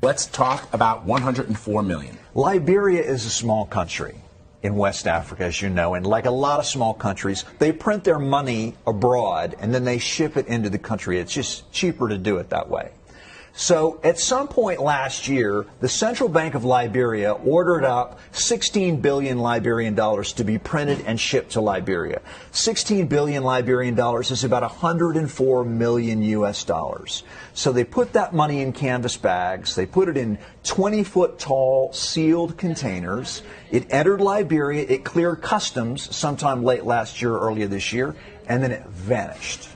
Let's talk about 104 million. Liberia is a small country in West Africa, as you know, and like a lot of small countries, they print their money abroad and then they ship it into the country. It's just cheaper to do it that way. So at some point last year, the Central Bank of Liberia ordered up 16 billion Liberian dollars to be printed and shipped to Liberia. 16 billion Liberian dollars is about 104 million US dollars. So they put that money in canvas bags. They put it in 20-foot tall sealed containers. It entered Liberia. It cleared customs sometime late last year, earlier this year, and then it vanished.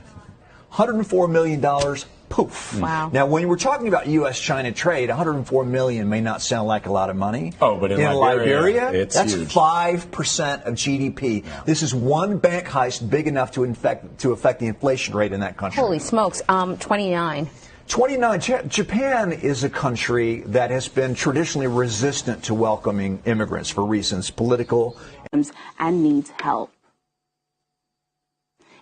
$104 million. Poof. Wow. Now, when we're talking about U.S.-China trade, 104 million may not sound like a lot of money. Oh, but in Liberia, that's huge. 5% of GDP. Yeah. This is one bank heist big enough to affect the inflation rate in that country. Holy smokes, 29. 29. Japan is a country that has been traditionally resistant to welcoming immigrants for reasons political and needs help.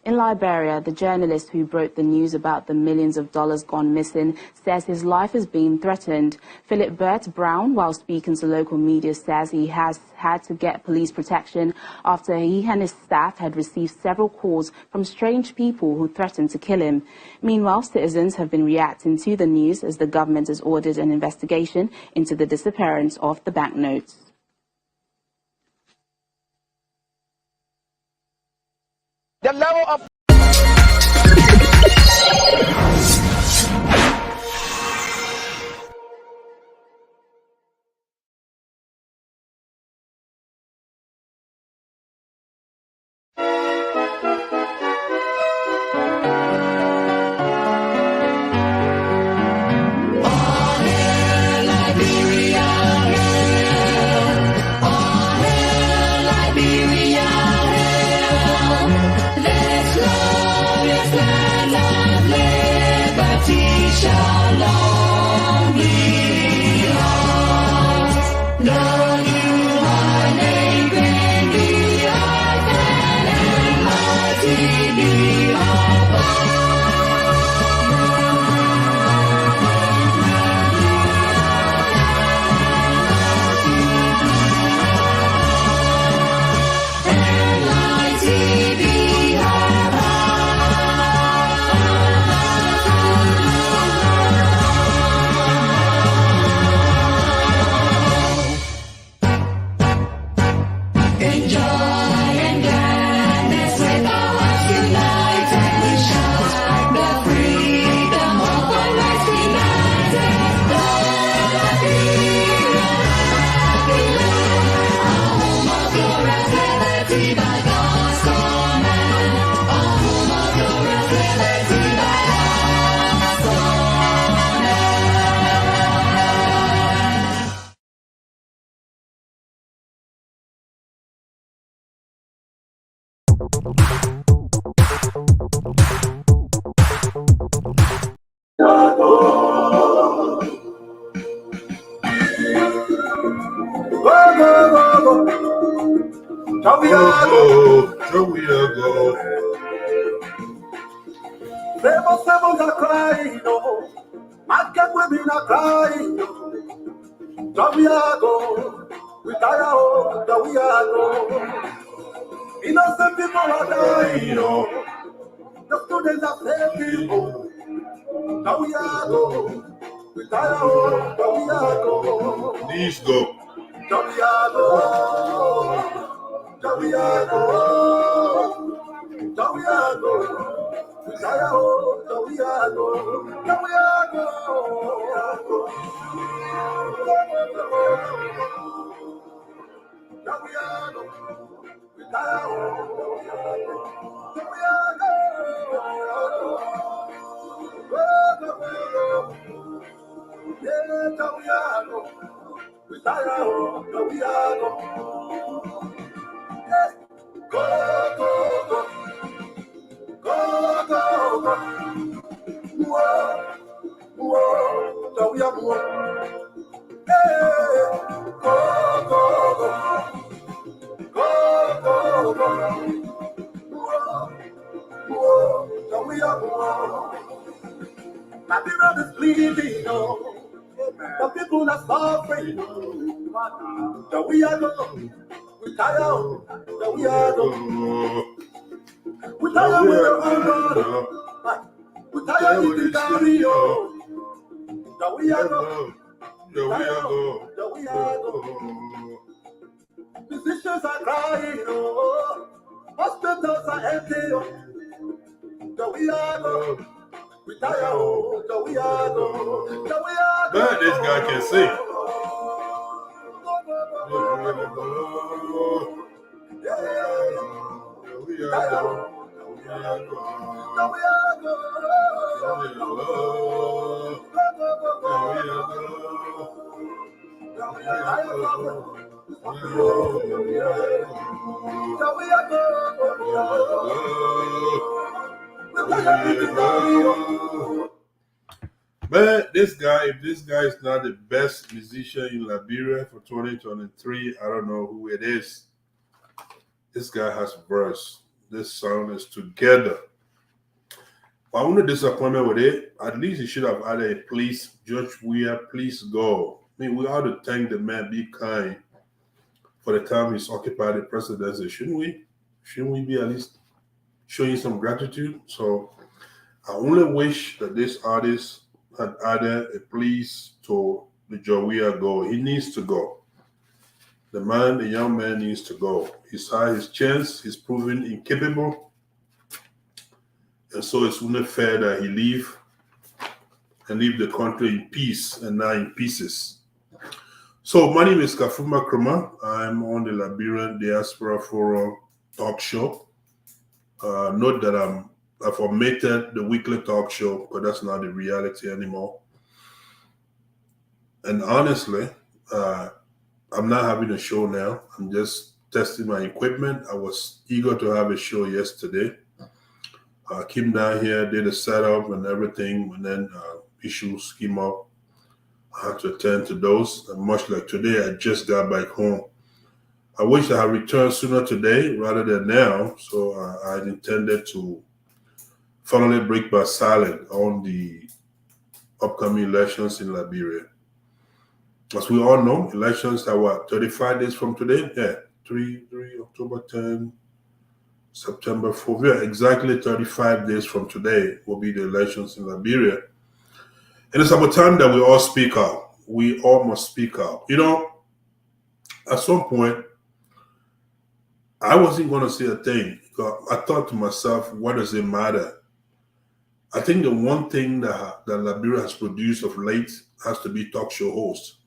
In Liberia, the journalist who broke the news about the millions of dollars gone missing says his life has been threatened. Philip Burt Brown, while speaking to local media, says he has had to get police protection after he and his staff had received several calls from strange people who threatened to kill him. Meanwhile, citizens have been reacting to the news as the government has ordered an investigation into the disappearance of the banknotes. The level of innocent people are dying, the students are saving, now we are go, we die, now we are go, please go, now we are go, now we are go, now we are go, we retire, oh, the we are go, the we are go, the we are go, retire, oh, the we are go, yeah, the we are go, retire, oh, the we are go, yeah, go, go, go, go, go, go, whoa, whoa, the we are go, yeah, go, go, go, go, go, go, whoa, whoa, the we are go. Babylon is bleeding, oh. The people are suffering, oh. The we are go, we tired, oh. The we are go, we tired with the God, we tired with the carry, oh. The we are go, the we are go, the we are go. Musicians are crying, oh. Hospitals are empty, oh. The we are go. Retire, oh, the we are go, the we are go. Man, this guy can sing. Man, this guy, if this guy is not the best musician in Liberia for 2023, I don't know who it is. This guy has verse. This song is together. But I'm not disappointed with it. At least he should have added a please, Judge Weir, please go. I mean, we ought to thank the man, be kind, for the time he's occupied the presidency, shouldn't we? Shouldn't we be at least showing some gratitude? So I only wish that this artist had added a please to the Jawia go. He needs to go. The young man needs to go. He's had his chance. He's proven incapable. And so it's only fair that he leave the country in peace and not in pieces. So my name is Kafuma Kruma. I'm on the Liberian Diaspora Forum talk show. Note that I've omitted the weekly talk show, but that's not the reality anymore. And honestly, I'm not having a show now. I'm just testing my equipment. I was eager to have a show yesterday. Came down here, did a setup and everything, and then issues came up. I had to attend to those. And much like today, I just got back home. I wish I had returned sooner today rather than now. So I intended to finally break my silence on the upcoming elections in Liberia. As we all know, elections are 35 days from today? Yeah, 3 October 10, September 4. Yeah, exactly 35 days from today will be the elections in Liberia. And it's about time that we all speak out. We all must speak out. You know, at some point, I wasn't going to say a thing. Because I thought to myself, what does it matter? I think the one thing that Liberia has produced of late has to be talk show hosts.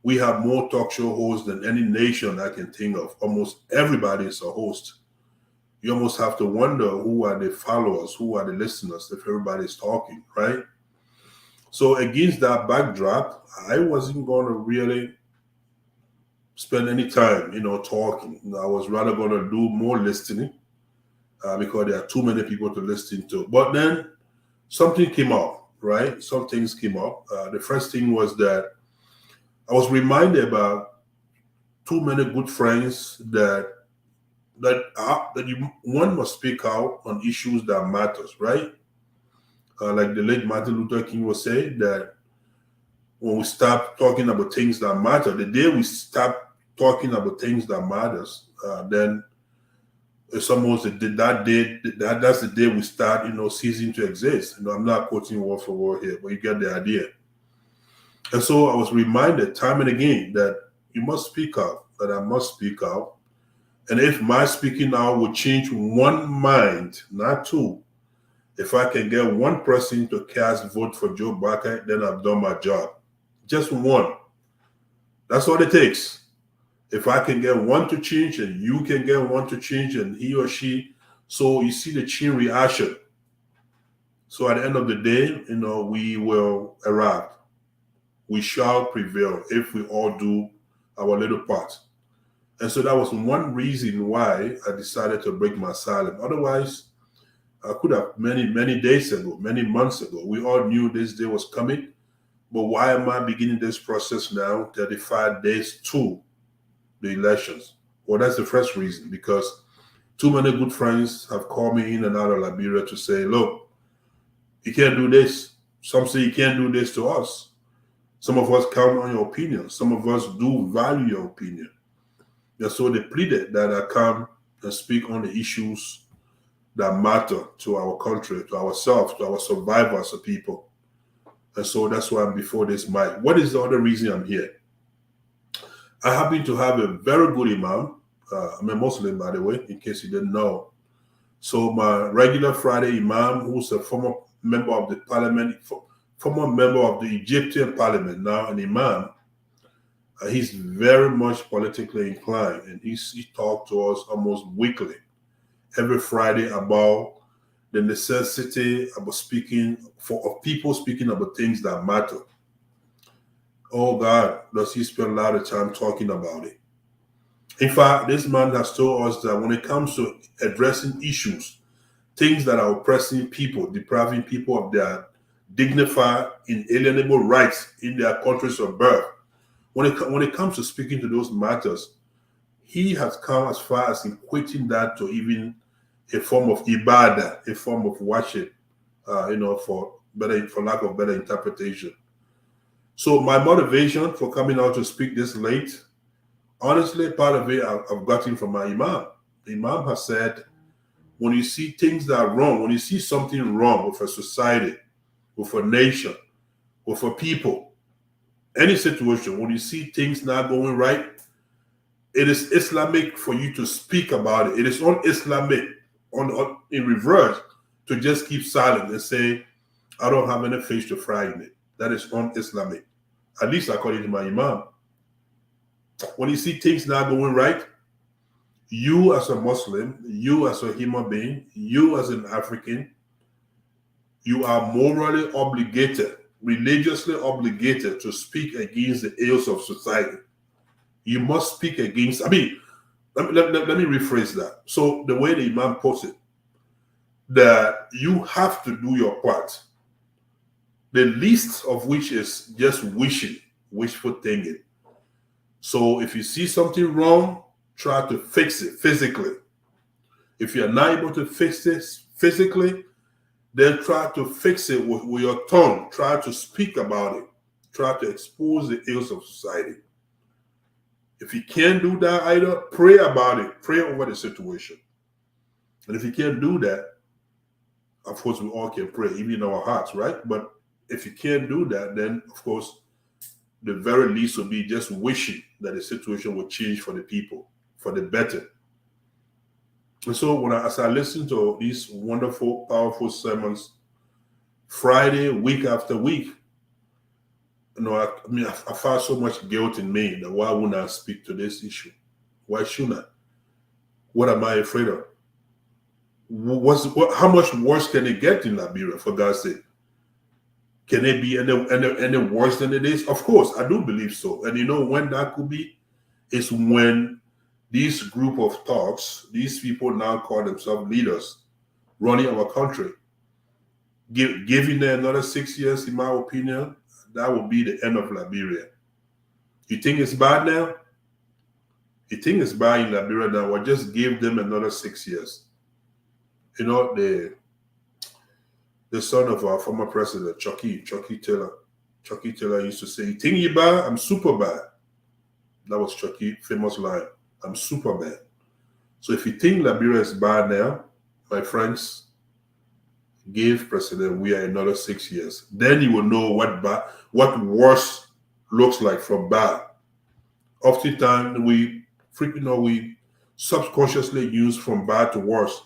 We have more talk show hosts than any nation I can think of. Almost everybody is a host. You almost have to wonder who are the followers, who are the listeners if everybody's talking, right? So against that backdrop, I wasn't going to really spend any time, talking. I was rather going to do more listening because there are too many people to listen to. But then something came up, right? Some things came up. The first thing was that I was reminded about too many good friends that one must speak out on issues that matters, right? Like the late Martin Luther King was saying, that when we stop talking about things that matter, the day we stop talking about things that matters, then it's almost that's the day we start, ceasing to exist. I'm not quoting word for word here, but you get the idea. And so I was reminded time and again that you must speak out, that I must speak out. And if my speaking out would change one mind, not two, If I can get one person to cast vote for Joe Boakai, then I've done my job. Just one. That's all it takes. If I can get one to change and you can get one to change and he or she, so you see the chain reaction. So at the end of the day, we will arrive. We shall prevail if we all do our little part. And so that was one reason why I decided to break my silence. Otherwise, I could have many days ago, many months ago. We all knew this day was coming. But why am I beginning this process now, 35 days to the elections? Well, that's the first reason, because too many good friends have called me in and out of Liberia to say, look, you can't do this. Some say you can't do this to us. Some of us count on your opinion. Some of us do value your opinion. And so they pleaded that I come and speak on the issues that matter to our country, to ourselves, to our survival as a people. And so that's why I'm before this mic. What is the other reason I'm here? I happen to have a very good imam. I'm a Muslim, by the way, in case you didn't know. So my regular Friday imam, who's a former member of the parliament, former member of the Egyptian parliament, now an imam, he's very much politically inclined, and he talks to us almost weekly, every Friday, about the necessity of people speaking about things that matter. Oh God, does he spend a lot of time talking about it? In fact, this man has told us that when it comes to addressing issues, things that are oppressing people, depriving people of their dignified, inalienable rights in their countries of birth, when it comes to speaking to those matters, he has come as far as equating that to even a form of ibadah, a form of worship, for lack of better interpretation. So my motivation for coming out to speak this late, honestly, part of it I've gotten from my imam. The imam has said, when you see things that are wrong, when you see something wrong with a society, with a nation, with a people, any situation, when you see things not going right, it is Islamic for you to speak about it. It is un-Islamic, in reverse, to just keep silent and say, I don't have any fish to fry in it. That is un-Islamic, at least according to my imam. When you see things not going right, you as a Muslim, you as a human being, you as an African, you are morally obligated, religiously obligated to speak against the ills of society. You must speak against, let me rephrase that. So the way the imam puts it, that you have to do your part, the least of which is just wishful thinking. So if you see something wrong, try to fix it physically. If you're not able to fix this physically, then try to fix it with your tongue. Try to speak about it. Try to expose the ills of society. If you can't do that either, pray about it. Pray over the situation. And if you can't do that, of course, we all can pray, even in our hearts, right? But if you can't do that, then, of course, the very least will be just wishing that the situation will change for the people, for the better. And so as I listen to these wonderful, powerful sermons, Friday, week after week, I find so much guilt in me that why wouldn't I speak to this issue? Why shouldn't I? What am I afraid of? How much worse can it get in Liberia, for God's sake? Can it be any worse than it is? Of course, I do believe so. And you know when that could be? It's when these group of thugs, these people now call themselves leaders, running our country, giving them another 6 years, in my opinion, that will be the end of Liberia. You think it's bad now? You think it's bad in Liberia now? Well, just give them another 6 years. You know, the son of our former president, Chucky Taylor. Chucky Taylor used to say, you think you bad? I'm super bad. That was Chucky's famous line. I'm super bad. So if you think Liberia is bad now, my friends, give President Weah another 6 years. Then you will know what worse looks like from bad. Oftentimes we subconsciously use from bad to worse.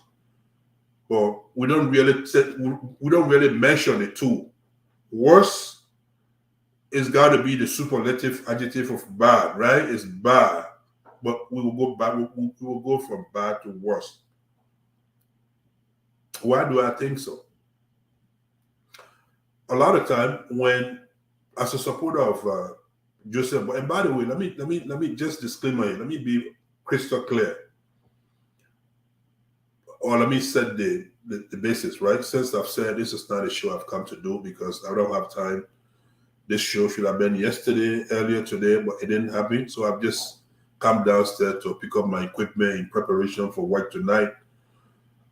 but we don't really measure the two. Worse is got to be the superlative adjective of bad, right? It's bad, but we will go back. We will go from bad to worse. Why do I think so? A lot of time when, as a supporter of Joseph, and by the way, let me just disclaimer here. Let me be crystal clear, or let me set the basis, right? Since I've said this is not a show I've come to do because I don't have time. This show should have been yesterday, earlier today, but it didn't happen. So I've just come downstairs to pick up my equipment in preparation for work tonight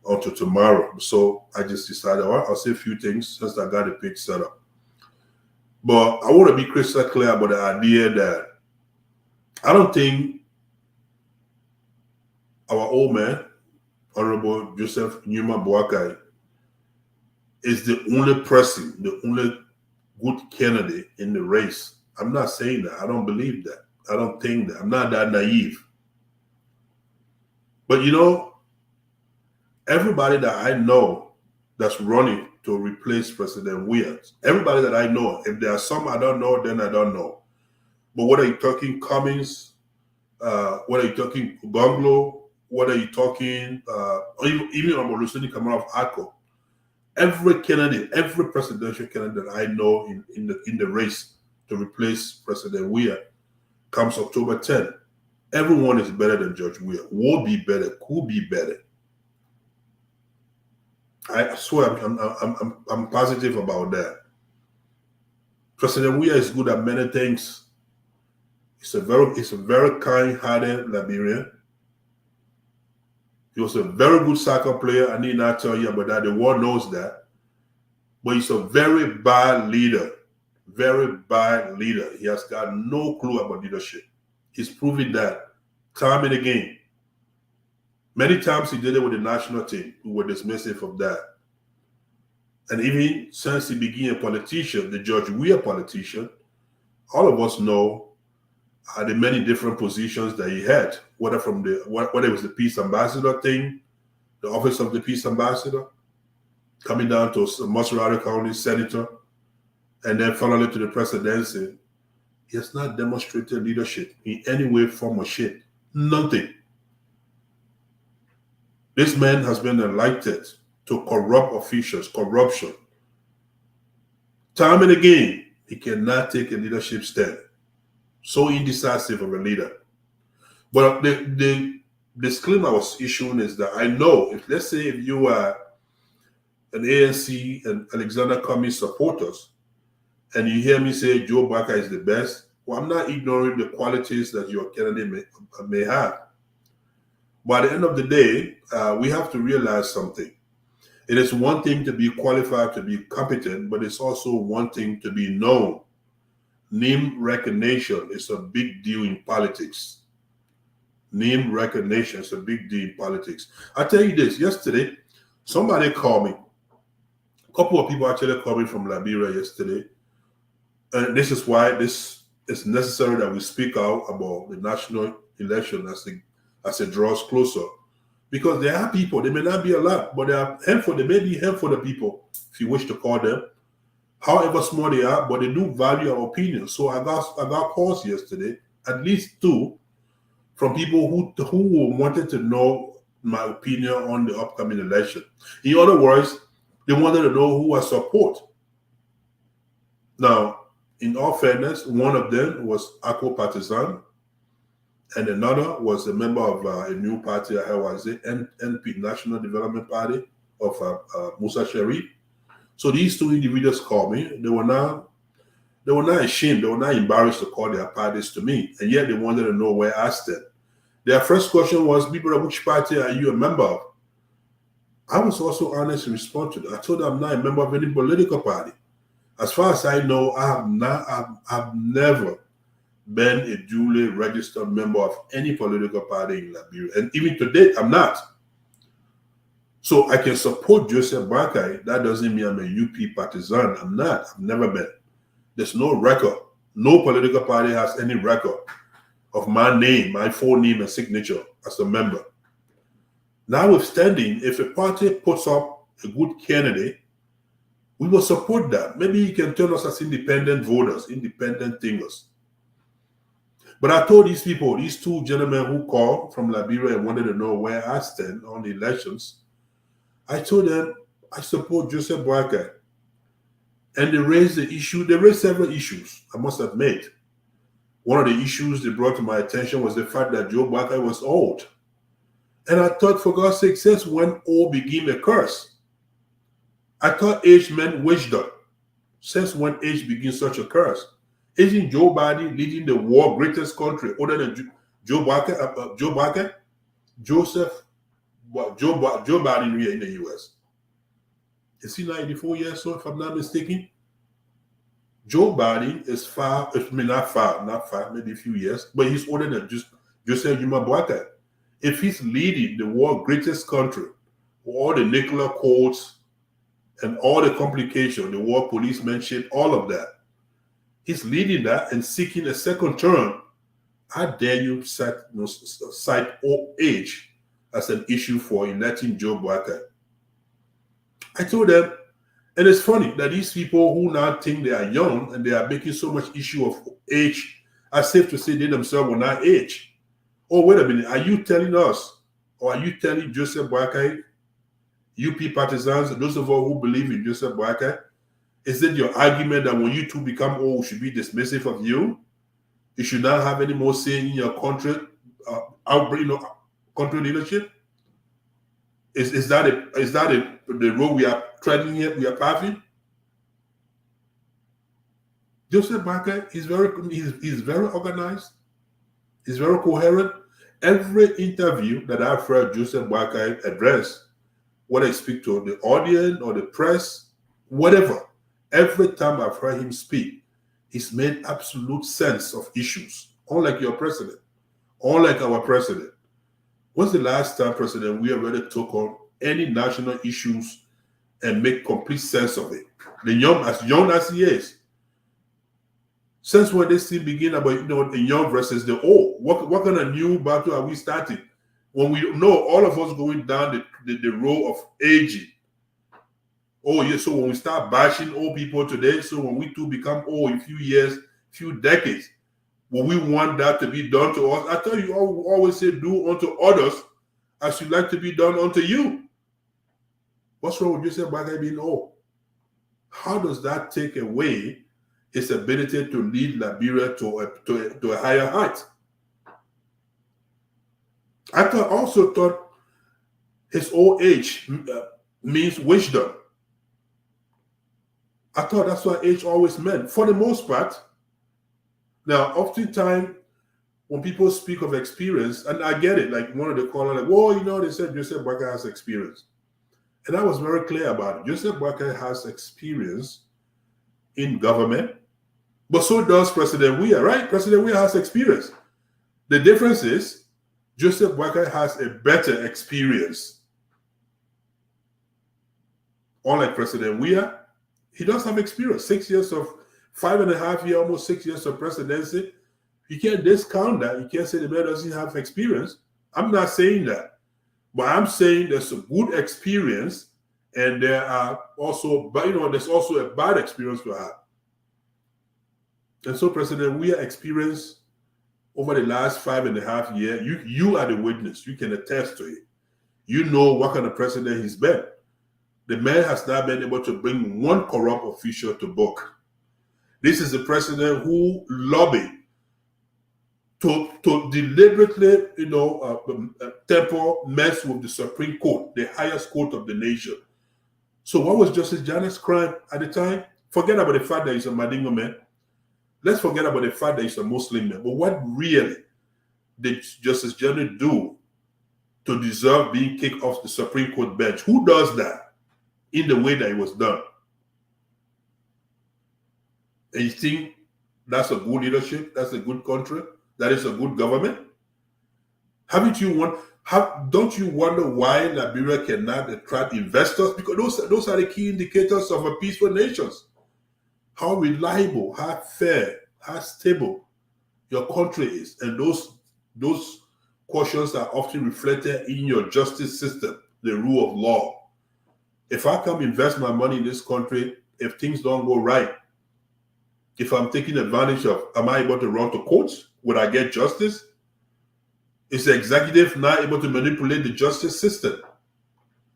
until tomorrow. So I just decided, all right, I'll say a few things since I got the page set up. But I want to be crystal clear about the idea that I don't think our old man, Honorable Joseph Numa Boakai, is the only person, the only good candidate in the race. I'm not saying that. I don't believe that. I don't think that. I'm not that naive. But you know, everybody that I know that's running to replace President Williams, everybody that I know, if there are some I don't know, then I don't know. But what are you talking Cummings? What are you talking Gonglo? What are you talking? Even I'm listening coming off ACO. Every candidate, every presidential candidate I know in the race to replace President Weah comes October 10. Everyone is better than George Weah. Will be better, could be better. I swear I'm positive about that. President Weah is good at many things. He's a very kind-hearted Liberian. He was a very good soccer player. I need not tell you about that. The world knows that. But he's a very bad leader. Very bad leader. He has got no clue about leadership. He's proven that time and again. Many times he did it with the national team, who were dismissive of that. And even since he became a politician, the George Weah politician, all of us know the many different positions that he had, whether it was the peace ambassador thing, the office of the peace ambassador, coming down to Maserati County senator, and then finally to the presidency. He has not demonstrated leadership in any way, form, or shape. Nothing. This man has been elected to corrupt officials, corruption. Time and again, he cannot take a leadership stand. So indecisive of a leader. But the disclaimer I was issuing is that I know, let's say if you are an ANC and Alexander Cummings supporters, and you hear me say Joe Boakai is the best, well, I'm not ignoring the qualities that your candidate may have. But at the end of the day, we have to realize something. It is one thing to be qualified, to be competent, but it's also one thing to be known. Name recognition is a big deal in politics. Name recognition is a big deal in politics. I tell you this, yesterday, somebody called me. A couple of people actually called me from Liberia yesterday. And this is why this is necessary that we speak out about the national election as it draws closer. Because there are people, they may not be a lot, but there may be a handful of people, if you wish to call them, however small they are, but they do value our opinion. So I got calls yesterday, at least 2, from people who wanted to know my opinion on the upcoming election. In other words, they wanted to know who I support. Now, in all fairness, one of them was ACO partisan, and another was a member of a new party, NP, National Development Party, of Musa Sharif. So these 2 individuals called me. They were not ashamed. They were not embarrassed to call their parties to me. And yet they wanted to know where I stand. Their first question was, Bibra, which party are you a member of? I was also honest in response to that. I told them I'm not a member of any political party. As far as I know, I've never been a duly registered member of any political party in Liberia. And even to date, I'm not. So I can support Joseph Boakai. That doesn't mean I'm a UP partisan. I'm not. I've never been. There's no record. No political party has any record of my name, my full name and signature as a member. Notwithstanding, if a party puts up a good candidate, we will support that. Maybe you can turn us as independent voters, independent thinkers. But I told these people, these two gentlemen who called from Liberia and wanted to know where I stand on the elections, I told them I support Joseph Boakai. And they raised the issue, they raised several issues, I must admit. One of the issues they brought to my attention was the fact that Joe Boakai was old. And I thought, for God's sake, since when old became a curse? I thought age meant wisdom. Since when age became such a curse? Isn't Joe Biden leading the world greatest country older than Joe Boakai? Joe Biden here in the U.S. Is he 94 years old, if I'm not mistaken? Joe Biden is not far, maybe a few years, but he's older than Joseph Boakai. If he's leading the world greatest country, with all the nuclear codes and all the complications, the war policemanship, all of that, he's leading that and seeking a second term. How dare you cite old age as an issue for electing Joe Boakai? I told them, and it's funny that these people who now think they are young and they are making so much issue of age, are safe to say they themselves will not age. Oh, wait a minute. Are you telling us, or are you telling Joseph Boakai, UP partisans, those of us who believe in Joseph Boakai, is it your argument that when you two become old, we should be dismissive of you? You should not have any more say in your country, country leadership? Is that the road we are treading here, we are passing? Joseph Boakai is very organized. He's very coherent. Every interview that I've heard Joseph Boakai address, whether I speak to the audience or the press, whatever, every time I've heard him speak, he's made absolute sense of issues, unlike your president, unlike our president. When's the last time, President, we already took on any national issues and make complete sense of it? As young as he is. Since when this thing begin about the young versus the old, what kind of new battle are we starting? When we know all of us going down the road of aging. Oh yeah, so when we start bashing old people today, so when we too become old in a few years, few decades, will we want that to be done to us? I tell you, I always say, do unto others as you like to be done unto you. What's wrong with Joseph Boakai being old? How does that take away his ability to lead Liberia to a higher height? I also thought his old age means wisdom. I thought that's what age always meant, for the most part. Now, oftentimes, when people speak of experience, and I get it, like one of the callers, like, well, they said Joseph Boakai has experience. And I was very clear about it. Joseph Boakai has experience in government, but so does President Weah, right? President Weah has experience. The difference is Joseph Boakai has a better experience. Unlike President Weah, he does have experience. 6 years of 5.5 years, almost 6 years of presidency. You can't discount that. You can't say the man doesn't have experience. I'm not saying that. But I'm saying there's a good experience, and there are also, there's also a bad experience to have. And so President Weah experienced over the last 5.5 years, you are the witness. You can attest to it. You know what kind of president he's been. The man has not been able to bring one corrupt official to book. This is the president who lobbied to deliberately, mess with the Supreme Court, the highest court of the nation. So what was Justice Janet's crime at the time? Forget about the fact that he's a Mandingo man. Let's forget about the fact that he's a Muslim man. But what really did Justice Janet do to deserve being kicked off the Supreme Court bench? Who does that in the way that it was done? And you think that's a good leadership? That's a good country? That is a good government? Don't you wonder why Liberia cannot attract investors? Because those are the key indicators of a peaceful nation. How reliable, how fair, how stable your country is. And those questions are often reflected in your justice system, the rule of law. If I come invest my money in this country, if things don't go right, if I'm taking advantage of, am I able to run to courts? Would I get justice? Is the executive not able to manipulate the justice system?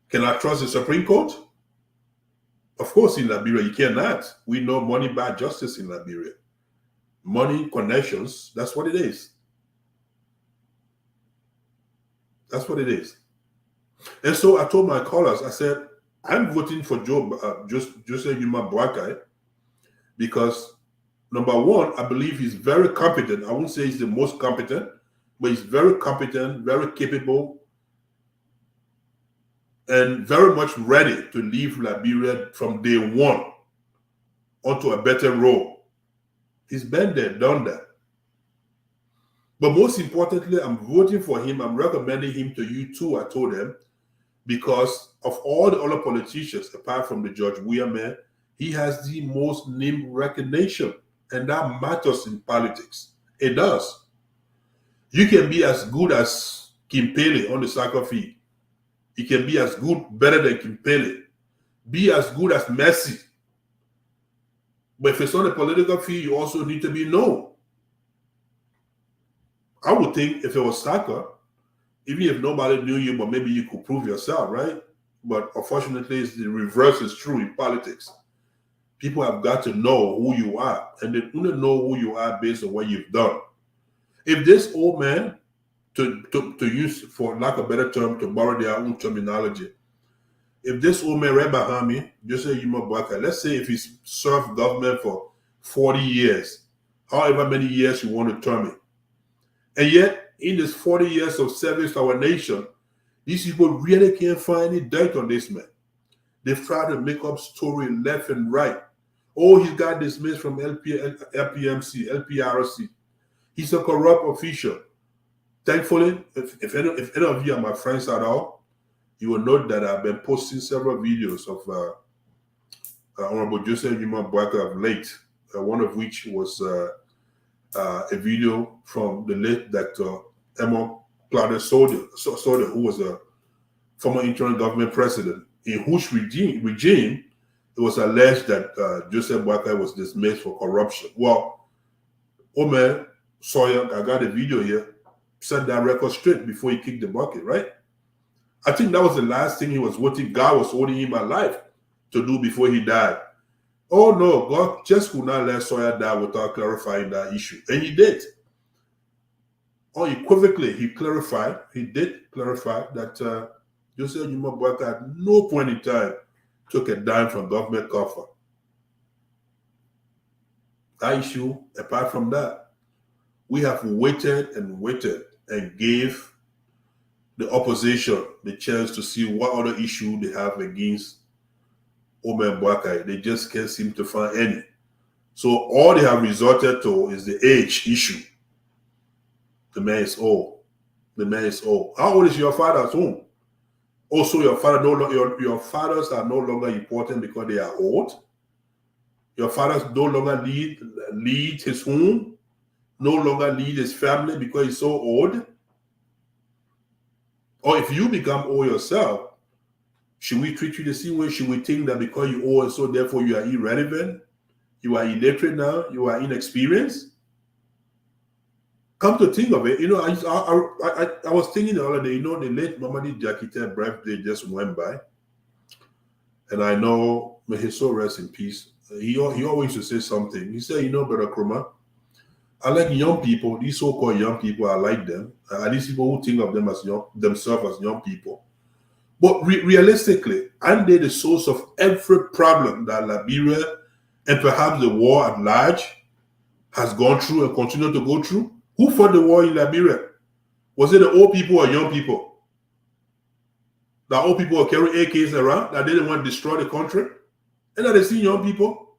Can I trust the Supreme Court? Of course, in Liberia, you cannot. We know money buys justice in Liberia. Money, connections, that's what it is. That's what it is. And so I told my callers, I said, I'm voting for Joseph Yuma Boakai because, number one, I believe he's very competent. I won't say he's the most competent, but he's very competent, very capable, and very much ready to leave Liberia from day one onto a better road. He's been there, done that. But most importantly, I'm voting for him. I'm recommending him to you too, I told them, because of all the other politicians, apart from the George Weah man, he has the most name recognition, and that matters in politics. It does. You can be as good as Kim Pele on the soccer field. You can be as good, better than Kim Pele. Be as good as Messi. But if it's on the political field, you also need to be known. I would think if it was soccer, even if nobody knew you, but maybe you could prove yourself, right? But unfortunately, it's the reverse is true in politics. People have got to know who you are, and they only know who you are based on what you've done. If this old man, to use, for lack of a better term, to borrow their own terminology, if this old man right behind me, just say Yuma Boakai, let's say if he's served government for 40 years, however many years you want to term it, and yet in this 40 years of service to our nation, these people really can't find any dirt on this man. They've tried to make up story left and right. Oh, he got dismissed from LPMC, LPRC. He's a corrupt official. Thankfully, if any of you are my friends at all, you will note that I've been posting several videos of Honorable Joseph Yuma Boakai of late, one of which was a video from the late Dr. Emma Plata Soda, who was a former interim government president, in whose regime it was alleged that Joseph Boakai was dismissed for corruption. Well, Omer Sawyer, I got a video here, set that record straight before he kicked the bucket, right? I think that was the last thing he was waiting. God was holding him alive to do before he died. Oh no, God just could not let Sawyer die without clarifying that issue. And he did. Unequivocally, he did clarify that Joseph Yuma Boakai at no point in time took a dime from government coffer. That issue, apart from that, we have waited and gave the opposition the chance to see what other issue they have against Omer Boakai. They just can't seem to find any. So all they have resorted to is the age issue. The man is old. The man is old. How old is your father at home? Also, your fathers are no longer important because they are old. Your fathers no longer lead his home, no longer lead his family because he's so old. Or if you become old yourself, should we treat you the same way? Should we think that because you're old, so therefore you are irrelevant? You are illiterate now? You are inexperienced? Come to think of it, I was thinking the other day, the late Mamadi Jakite's birthday just went by. And I know, may his soul rest in peace. He always used to say something. He said, Brother Kruma, I like young people, these so-called young people, I like them. These people who think of themselves as young people. But realistically, aren't they the source of every problem that Liberia and perhaps the war at large has gone through and continue to go through? Who fought the war in Liberia? Was it the old people or young people? The old people were carrying AKs around that they didn't want to destroy the country? And that they see young people?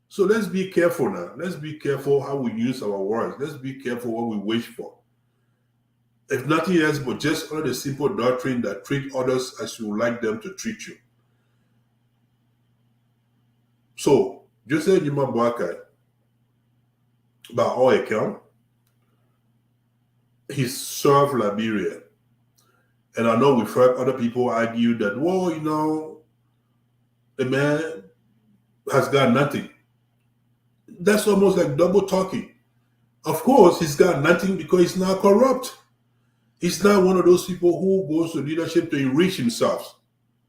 So let's be careful now. Let's be careful how we use our words. Let's be careful what we wish for. If nothing else but just under the simple doctrine that treat others as you would like them to treat you. So, Joseph Yuma Boakai, by all accounts, he served Liberia. And I know we've heard other people argue that, well, you know, the man has got nothing. That's almost like double talking. Of course, he's got nothing because he's not corrupt. He's not one of those people who goes to leadership to enrich himself.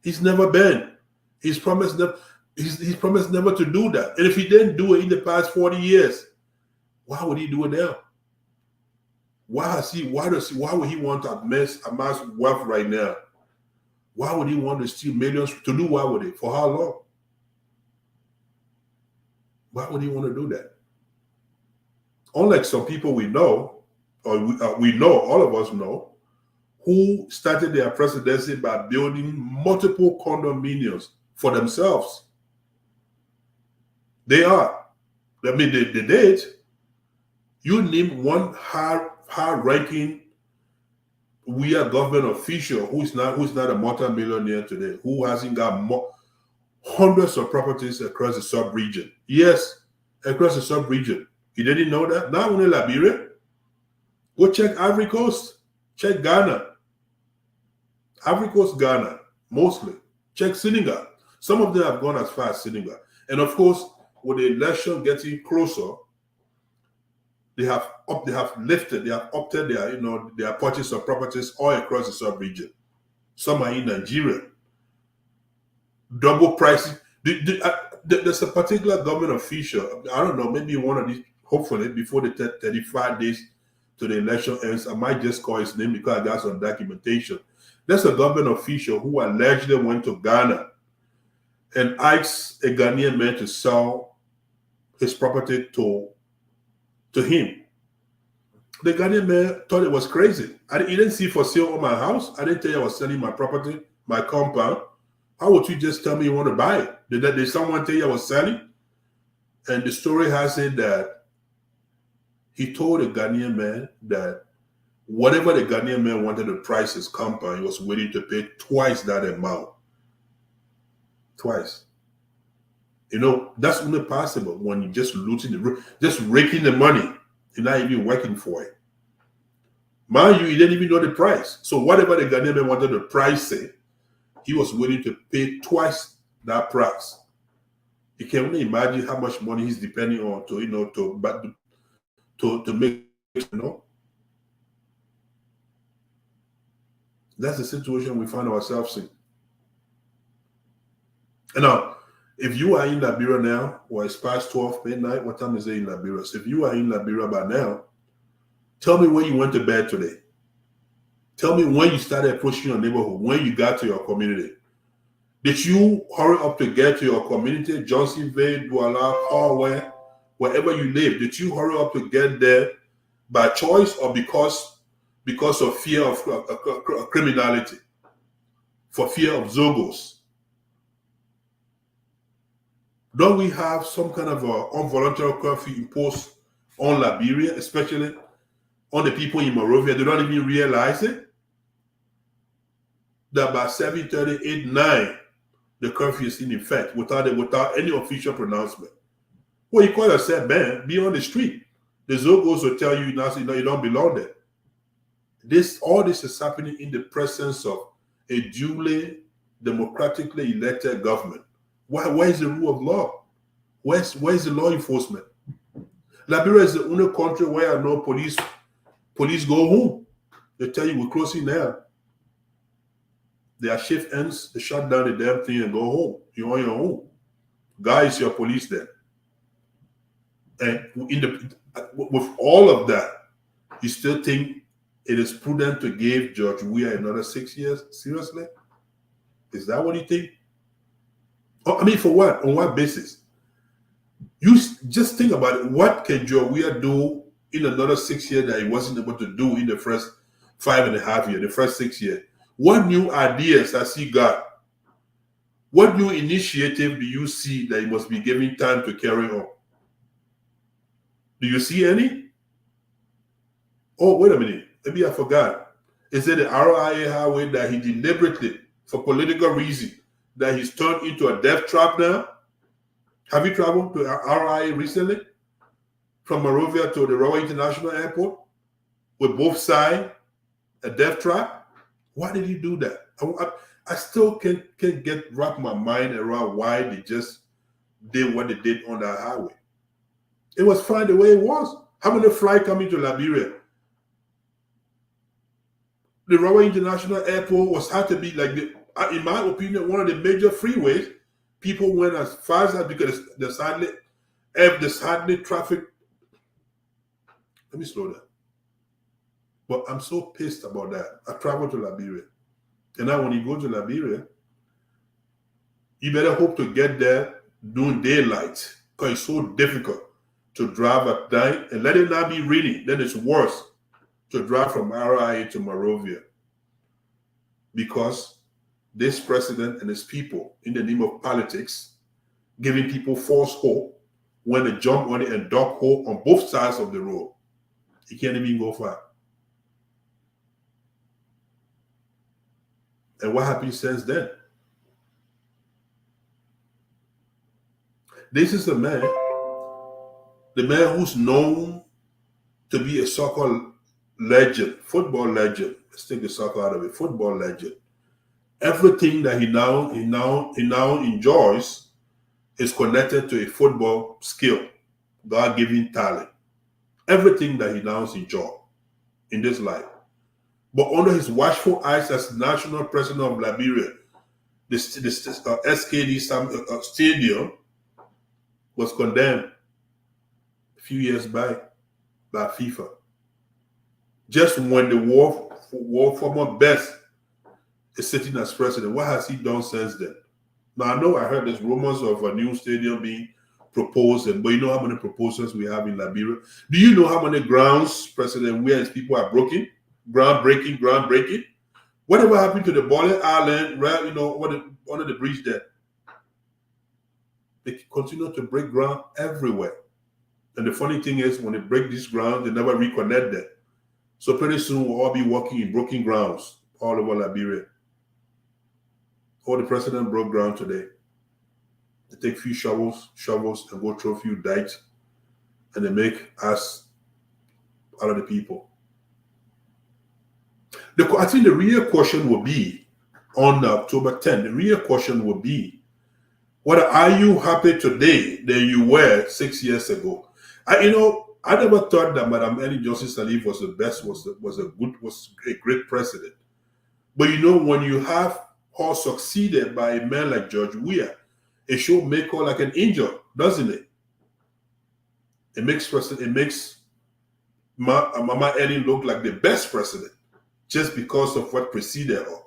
He's never been. He's promised never to do that. And if he didn't do it in the past 40 years, why would he do it now? Why would he want to amass wealth right now? Why would he want to steal millions? To do what with it? For how long? Why would he want to do that? Unlike some people we know, or we know, all of us know, who started their presidency by building multiple condominiums for themselves. They are. I mean, they did. You name one high-ranking weird government official who's not a multi-millionaire today, who hasn't got hundreds of properties across the sub-region. Yes, across the sub-region. You didn't know that? Not only Liberia. Go check Ivory Coast. Check Ghana. Ivory Coast, Ghana, mostly. Check Senegal. Some of them have gone as far as Senegal. And of course, with the election getting closer, they have upped their purchase of properties all across the sub-region. Some are in Nigeria. Double pricing. There's a particular government official, I don't know, maybe one of these, hopefully before the 35 days to the election ends, I might just call his name because I got some documentation. There's a government official who allegedly went to Ghana and asked a Ghanaian man to sell his property to him. The Ghanaian man thought it was crazy. He didn't see for sale on my house. I didn't tell you I was selling my property, my compound. How would you just tell me you want to buy it? Did someone tell you I was selling? And the story has it that he told the Ghanaian man that whatever the Ghanaian man wanted to price his compound, he was willing to pay twice that amount. Twice. You know, that's only possible when you're just just raking the money. You're not even working for it. Mind you, he didn't even know the price. So whatever the Ghanaian man wanted to price it, he was willing to pay twice that price. You can only imagine how much money he's depending on to make, That's the situation we find ourselves in. And now, if you are in Liberia now, or it's past 12 midnight, what time is it in Liberia? So if you are in Liberia by now, tell me when you went to bed today. Tell me when you started approaching your neighborhood, when you got to your community. Did you hurry up to get to your community, Johnsonville, Douala, Conway, wherever you live? Did you hurry up to get there by choice or because of fear of criminality, for fear of Zogos? Don't we have some kind of involuntary curfew imposed on Liberia, especially on the people in Monrovia? They don't even realize it. That by 7:30, 8, 9, the curfew is in effect without any official pronouncement. Well, you call yourself man, be on the street. The Zogos will tell you, you don't belong there. All this is happening in the presence of a duly democratically elected government. Where is the rule of law? Where's the law enforcement? Liberia is the only country where I know police go home. They tell you we're closing now. Their shift ends, they shut down the damn thing and go home. You're on your own. Guys, your police there. And with all of that, you still think it is prudent to give George Weah another 6 years? Seriously? Is that what you think? Oh, I mean, for what? On what basis? You just think about it. What can George Weah do in another 6 years that he wasn't able to do in the first 5.5 years, the first 6 years? What new ideas has he got? What new initiative do you see that he must be given time to carry on? Do you see any? Oh, wait a minute. Maybe I forgot. Is it the RIA highway that he deliberately, for political reason, that he's turned into a death trap now? Have you traveled to RIA recently? From Monrovia to the Royal International Airport? with both sides a death trap? Why did he do that? I still can't wrap my mind around why they just did what they did on that highway. It was fine the way it was. How many flights coming to Liberia? The Rawa International Airport had to be like, in my opinion, one of the major freeways. People went as fast as because there's hardly traffic. Let me slow down. But I'm so pissed about that. I traveled to Liberia. And now when you go to Liberia, you better hope to get there during daylight because it's so difficult to drive at night. And let it not be raining. Then it's worse to drive from RIA to Monrovia. Because this president and his people, in the name of politics, giving people false hope when they jump on it and dog hole on both sides of the road. You can't even go far. And what happened since then? This is the man who's known to be a soccer legend, football legend. Let's take the soccer out of it, football legend. Everything that he now enjoys is connected to a football skill, God-given talent. Everything that he now enjoys in this life. But under his watchful eyes as national president of Liberia, the SKD stadium was condemned a few years back by FIFA. Just when the war former best is sitting as president, what has he done since then? Now, I know I heard there's rumors of a new stadium being proposed, but you know how many proposals we have in Liberia? Do you know how many grounds President Weah and his people are broken? Groundbreaking. Whatever happened to the Bowling Island, right, under the bridge there? They continue to break ground everywhere. And the funny thing is, when they break this ground, they never reconnect them. So pretty soon we'll all be walking in broken grounds all over Liberia. Or the president broke ground today. They take a few shovels, and go through a few dikes, and they make us out of the people. I think the real question will be on October 10th. The real question will be, whether are you happy today than you were 6 years ago? I never thought that Madam Ellen Johnson Sirleaf was the best, was a great president. But when you have her succeeded by a man like George Weah, it should make her like an angel, doesn't it? It makes Mama Ellen look like the best president just because of what preceded her.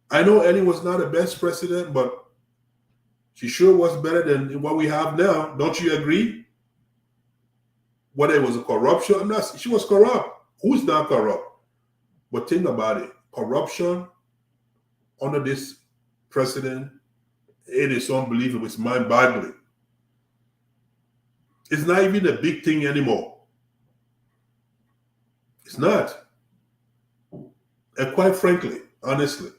I know Ellen was not the best president, but she sure was better than what we have now. Don't you agree? Whether it was a corruption, she was corrupt. Who's not corrupt? But think about it. Corruption under this president, it is unbelievable. It's mind-boggling. It's not even a big thing anymore. It's not. And quite frankly, honestly,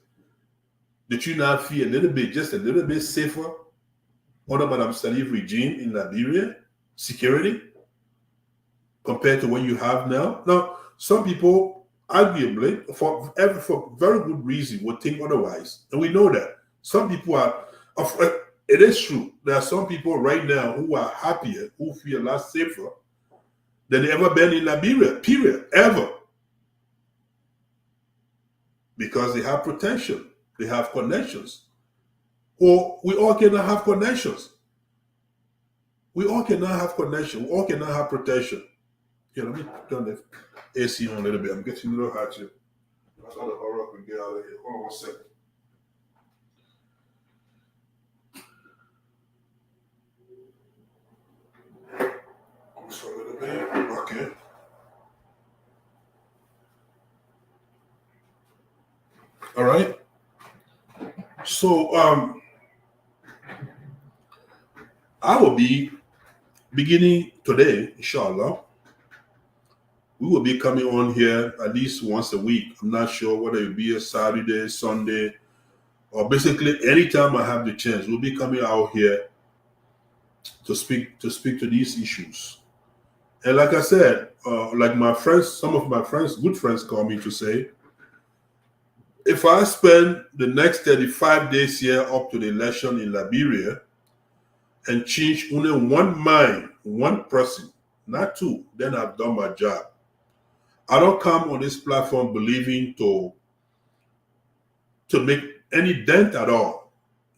did you not feel just a little bit safer under Madame Sirleaf regime in Liberia, security, compared to what you have now? Now, some people, arguably, for very good reason, would think otherwise. And we know that. Some people are, it is true. There are some people right now who are happier, who feel a lot safer than they ever been in Liberia, period, ever. Because they have protection. They have connections. Or we all cannot have connections. We all cannot have connection. We all cannot have protection. Here, let me turn the AC on a little bit. I'm getting a little hot here. That's all the hurry up and get out of here. Hold on 1 second. Just a little bit. Okay. All right. So I will be beginning today, inshallah. We will be coming on here at least once a week. I'm not sure whether it'll be a Saturday, Sunday, or basically anytime I have the chance. We'll be coming out here to speak to these issues. And like I said, like my friends, some of my friends, good friends call me to say, if I spend the next 35 days here up to the election in Liberia and change only one mind, one person, not two, then I've done my job. I don't come on this platform believing to make any dent at all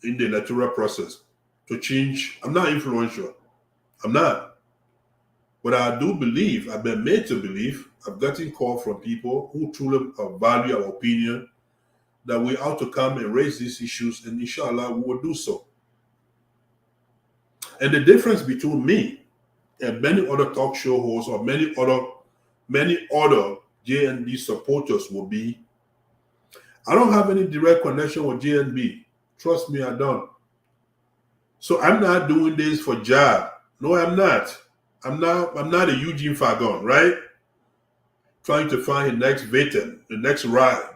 in the electoral process, to change. I'm not influential. I'm not. But I do believe, I've been made to believe, I've gotten calls from people who truly value our opinion, that we ought to come and raise these issues, and inshallah, we will do so. And the difference between me and many other talk show hosts or many other JNB supporters will be, I don't have any direct connection with JNB. Trust me, I don't. So I'm not doing this for job. No, I'm not. I'm not a Eugene Fagon, right? Trying to find the next victim, the next ride.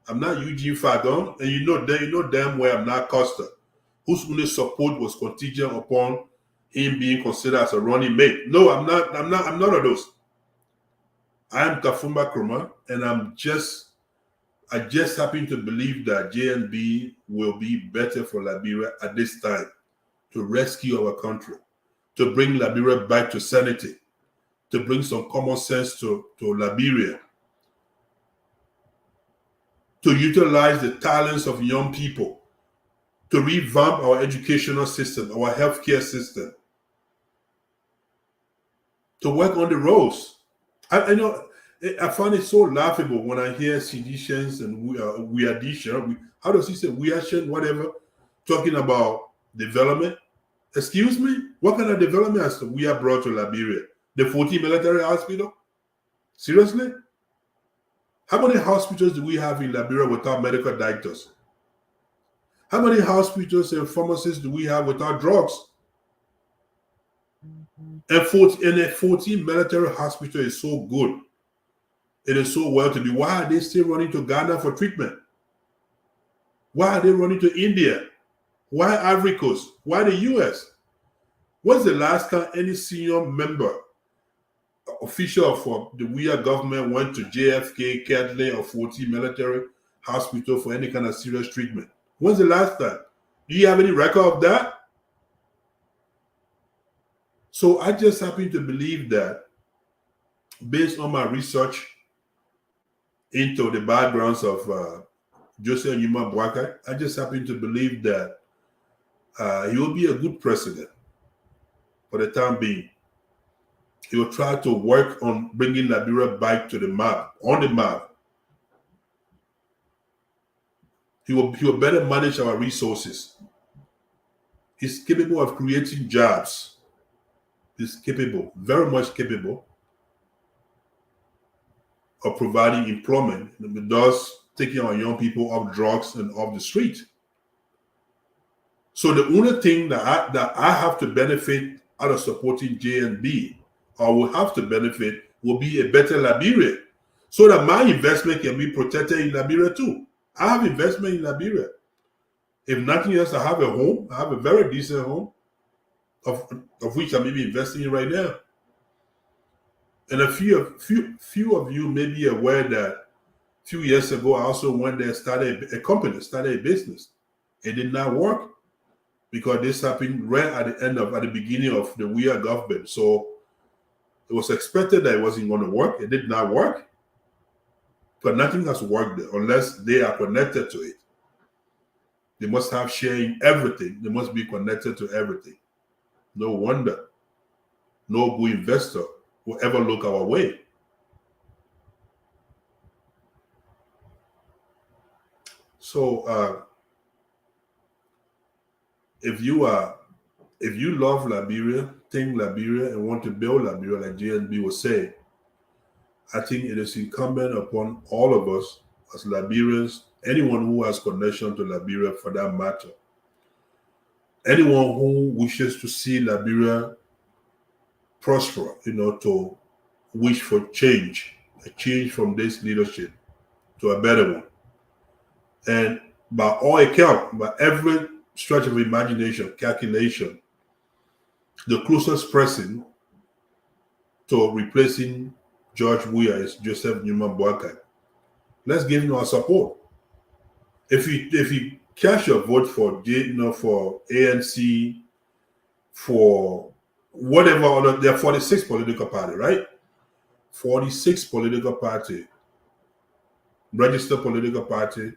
I'm not Eugene Fagon, and you know damn well I'm not Costa, whose only support was contingent upon him being considered as a running mate. No, I'm none of those. I am Kafumba Krumah, and I just happen to believe that JNB will be better for Liberia at this time, to rescue our country, to bring Liberia back to sanity, to bring some common sense to Liberia, to utilize the talents of young people, to revamp our educational system, our healthcare system, to work on the roads. I find it so laughable when I hear seditionists and how does he say, whatever, talking about development. Excuse me? What kind of development has we have brought to Liberia? The 14 military hospital? Seriously? How many hospitals do we have in Liberia without medical doctors? How many hospitals and pharmacies do we have without drugs? And a 14 military hospital is so good. It is so well to be. Why are they still running to Ghana for treatment? Why are they running to India? Why Ivory Coast? Why the US? When's the last time any senior member, official for the WIA government went to JFK, Catley, or 14 military hospital for any kind of serious treatment? When's the last time? Do you have any record of that? So I just happen to believe that, based on my research into the backgrounds of Joseph Nyuma Boakai, I just happen to believe that he will be a good president for the time being. He will try to work on bringing Liberia back to the map, on the map. He will better manage our resources. He's capable of creating jobs. He's capable, very much capable, of providing employment, and thus taking our young people off drugs and off the street. So the only thing that I have to benefit out of supporting JNB, or will have to benefit, will be a better Liberia, so that my investment can be protected in Liberia too. I have investment in Liberia. If nothing else, I have a home. I have a very decent home, of which I'm maybe investing in right now. And a few of you may be aware that a few years ago, I also went there, started a business. It did not work because this happened right at the beginning of the WIA government. So it was expected that it wasn't going to work. It did not work. But nothing has worked there unless they are connected to it. They must have sharing everything. They must be connected to everything. No wonder no good investor will ever look our way. So if you love Liberia, think Liberia, and want to build Liberia, like JNB will say, I think it is incumbent upon all of us as Liberians, anyone who has connection to Liberia for that matter, anyone who wishes to see Liberia prosper, to wish for change, a change from this leadership to a better one. And by all account, by every stretch of imagination, calculation, the closest person to replacing George Weah as Joseph Newman Boakai. Let's give him our support. If you cast your vote for for ANC, for whatever other, there are 46 political party, right? 46 political party, registered political party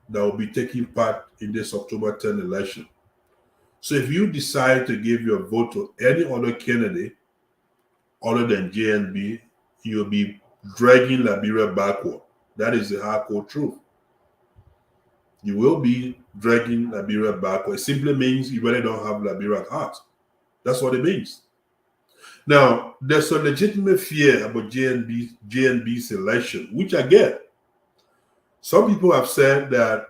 that will be taking part in this October 10 election. So if you decide to give your vote to any other candidate other than JNB, you'll be dragging Liberia backward. That is the hardcore truth. You will be dragging Liberia backward. It simply means you really don't have Liberia at heart. That's what it means. Now, there's a legitimate fear about JNB's election, which I get. Some people have said that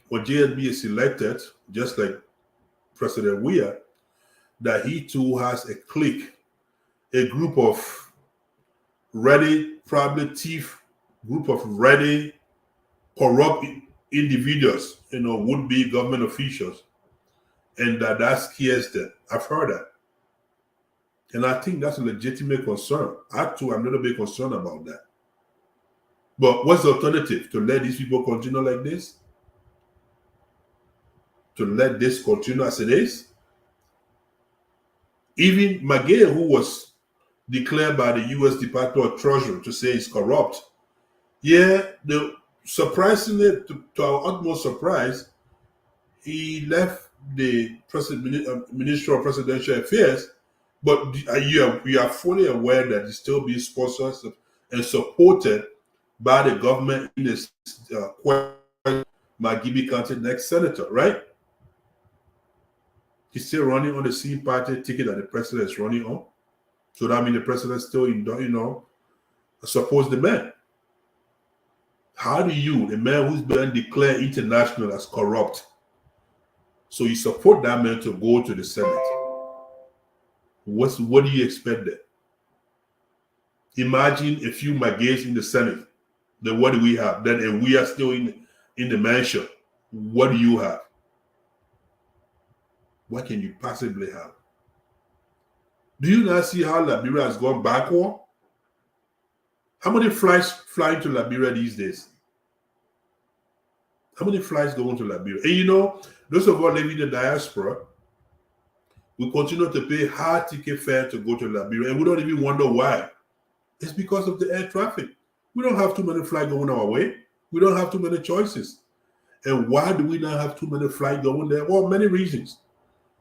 when JNB is elected, just like President Weah, that he too has a clique, a group of ready, probably thief, group of ready, corrupt individuals, would-be government officials, and that scares them. I've heard that. And I think that's a legitimate concern. I too am a little bit concerned about that. But what's the alternative? To let these people continue like this? To let this continue as it is? Even McGay, who was declared by the U.S. Department of Treasury to say he's corrupt, surprisingly, to our utmost surprise, he left the Ministry of Presidential Affairs, but we are fully aware that he's still being sponsored and supported by the government in this Magibi County next senator, right? He's still running on the same party ticket that the president is running on. So that means the president still, supports the man. How do you, a man who's been declared international as corrupt, so you support that man to go to the Senate? What do you expect there? Imagine a few McGays in the Senate. Then what do we have? Then if we are still in the mansion, what do you have? What can you possibly have? Do you not see how Liberia has gone backward? How many flights flying to Liberia these days? How many flights going to Liberia? And those of us living in the diaspora, we continue to pay high ticket fare to go to Liberia, and we don't even wonder why. It's because of the air traffic. We don't have too many flights going our way. We don't have too many choices. And why do we not have too many flights going there? Well, many reasons.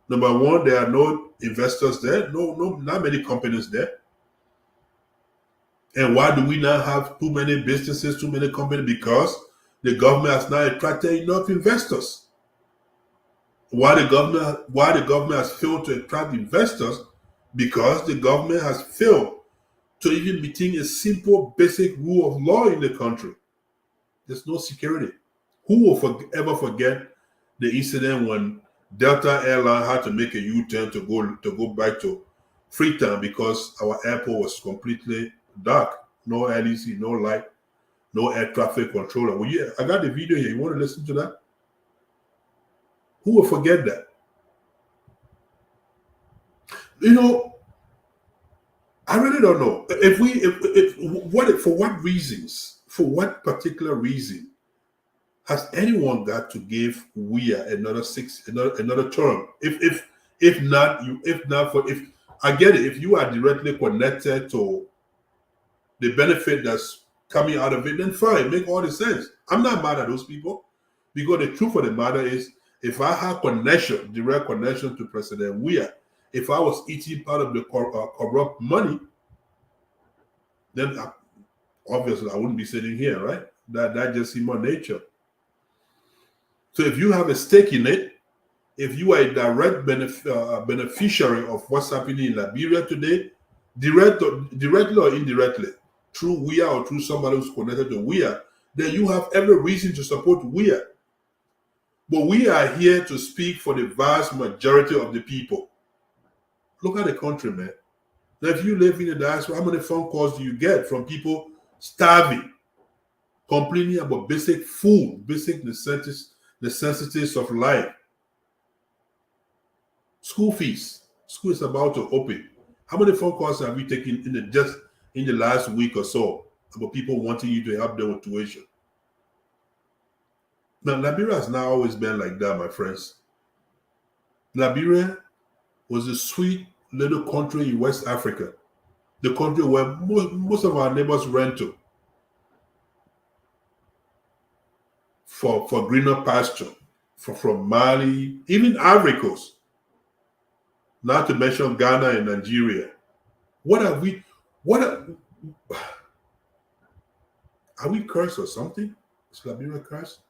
Number one, there are no investors there, not many companies there. And why do we not have too many businesses, too many companies? Because the government has not attracted enough investors. Why the government has failed to attract investors? Because the government has failed to even maintain a simple, basic rule of law in the country. There's no security. Who will ever forget the incident when Delta Airline had to make a U-turn to go back to Freetown because our airport was completely dark, no LEC, no light, no air traffic controller? Well, yeah, I got the video here. You want to listen to that? Who will forget that? I really don't know. For what particular reason has anyone got to give Weah another term? If I get it, if you are directly connected to the benefit that's coming out of it, then fine, make all the sense. I'm not mad at those people, because the truth of the matter is, if I had direct connection to President Weah, if I was eating part of the corrupt money, then obviously I wouldn't be sitting here, right? That just human nature. So if you have a stake in it, if you are a direct beneficiary of what's happening in Liberia today, directly or indirectly, through Weah or through somebody who's connected to Weah, then you have every reason to support Weah. But we are here to speak for the vast majority of the people. Look at the country, man. Now, if you live in the diaspora, how many phone calls do you get from people starving, complaining about basic food, basic necessities of life? School fees. School is about to open. How many phone calls have you taken just in the last week or so about people wanting you to help them with tuition? Now, Liberia has not always been like that, my friends. Liberia was a sweet little country in West Africa, the country where most of our neighbors ran to for greener pasture, from Mali, even Ivory Coast, not to mention Ghana and Nigeria. Are we cursed or something? Is Liberia cursed?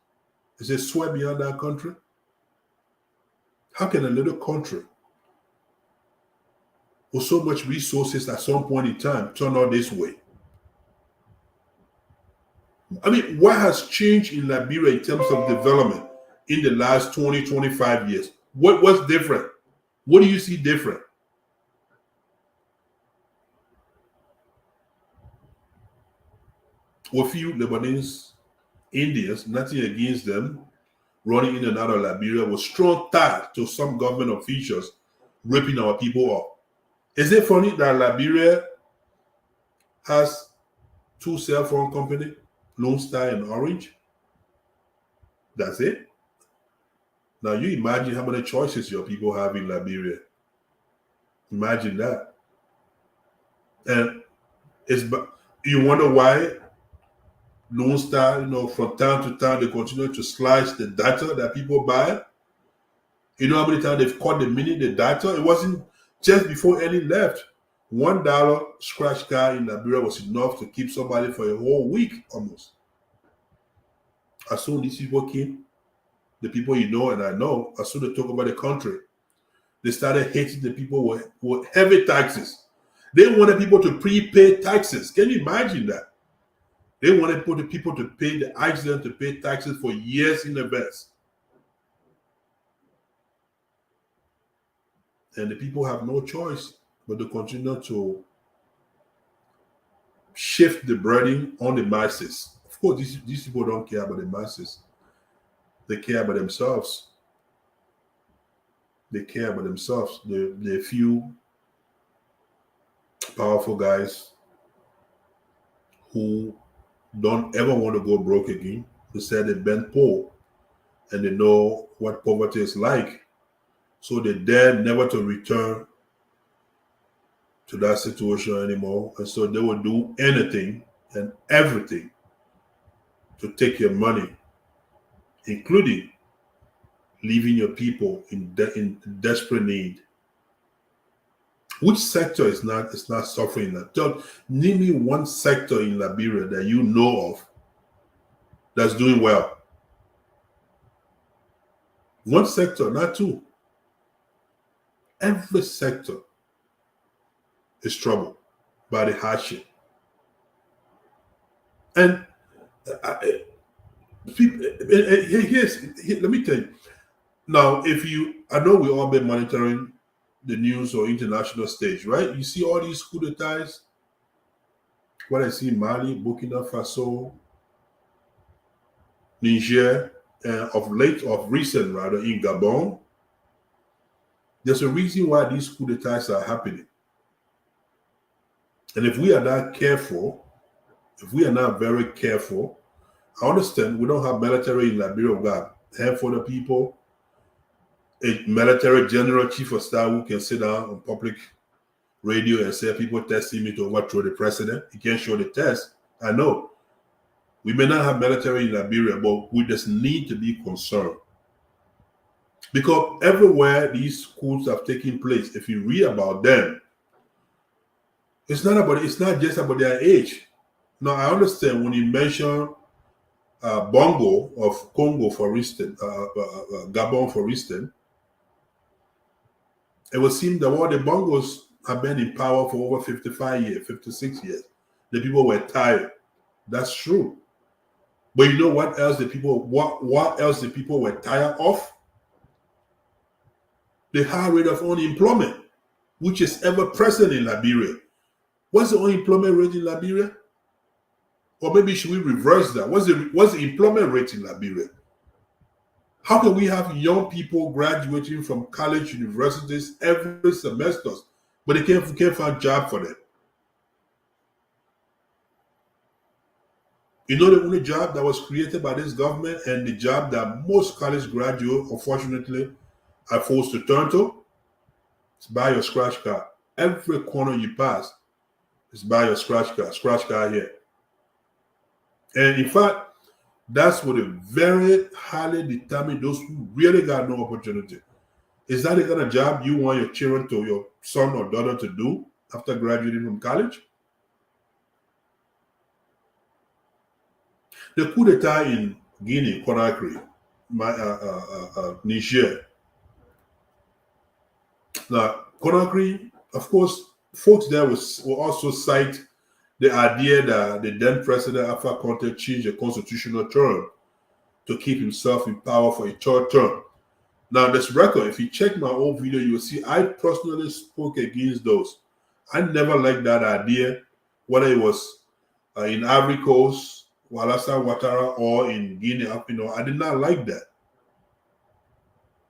Is it sweat beyond that country? How can a little country with so much resources at some point in time turn out this way? I mean, what has changed in Liberia in terms of development in the last 20, 25 years? What's different? What do you see different? With few Lebanese Indians, nothing against them, running in and out of Liberia with strong ties to some government officials ripping our people off. Is it funny that Liberia has 2 cell phone companies, Lone Star and Orange? That's it. Now you imagine how many choices your people have in Liberia. Imagine that. And you wonder why Lone Star, from time to time, they continue to slice the data that people buy. You know how many times they've cut the data? It wasn't just before Ellie left. $1 scratch card in Liberia was enough to keep somebody for a whole week almost. As soon as these people came, the people you know and I know, as soon as they talk about the country, they started hating the people with heavy taxes. They wanted people to prepay taxes. Can you imagine that? They wanted people to pay the accident to pay taxes for years in advance. And the people have no choice but to continue to shift the burden on the masses. Of course, these people don't care about the masses. They care about themselves. They care about themselves. The few powerful guys who don't ever want to go broke again. They said they've been poor and they know what poverty is like. So they dare never to return to that situation anymore. And so they will do anything and everything to take your money, including leaving your people in desperate need. Which sector is not suffering that? Just name me one sector in Liberia that you know of that's doing well. One sector, not two. Every sector is troubled by the hardship. And let me tell you. Now, I know we've all been monitoring the news or international stage, right? You see all these coup d'etats. What I see in Mali, Burkina Faso, Niger, and of recent in Gabon. There's a reason why these coup d'etats are happening. And if we are not careful, if we are not very careful, I understand we don't have military in Liberia. We got a handful of people, a military general chief of staff who can sit down on public radio and say people testing me to overthrow the president. He can't show the test. I know. We may not have military in Liberia, but we just need to be concerned. Because everywhere these coups have taken place, if you read about them, it's not just about their age. Now, I understand when you mention Bongo of Congo, for instance, Gabon, for instance, it would seem that all the Bongos have been in power for over 55 years, 56 years. The people were tired. That's true. But you know what else what else the people were tired of? The high rate of unemployment, which is ever present in Liberia. What's the unemployment rate in Liberia? Or maybe should we reverse that? What's the employment rate in Liberia? How can we have young people graduating from college universities every semester but they can't find job for them. You know the only job that was created by this government and the job that most college graduates, unfortunately, are forced to turn to? It's buy your scratch card. Every corner you pass is buy your scratch card here. And in fact, that's what a very highly determined, those who really got no opportunity. Is that the kind of job you want your children to, your son or daughter to do after graduating from college? The coup d'etat in Guinea, Conakry, Niger. Now, Conakry, of course, folks there will also cite the idea that the then president Alpha Conde changed the constitutional term to keep himself in power for a third term. Now, this record, if you check my old video, you'll see I personally spoke against those. I never liked that idea, whether it was in Ivory Coast, Alassane Ouattara, or in Guinea. I did not like that.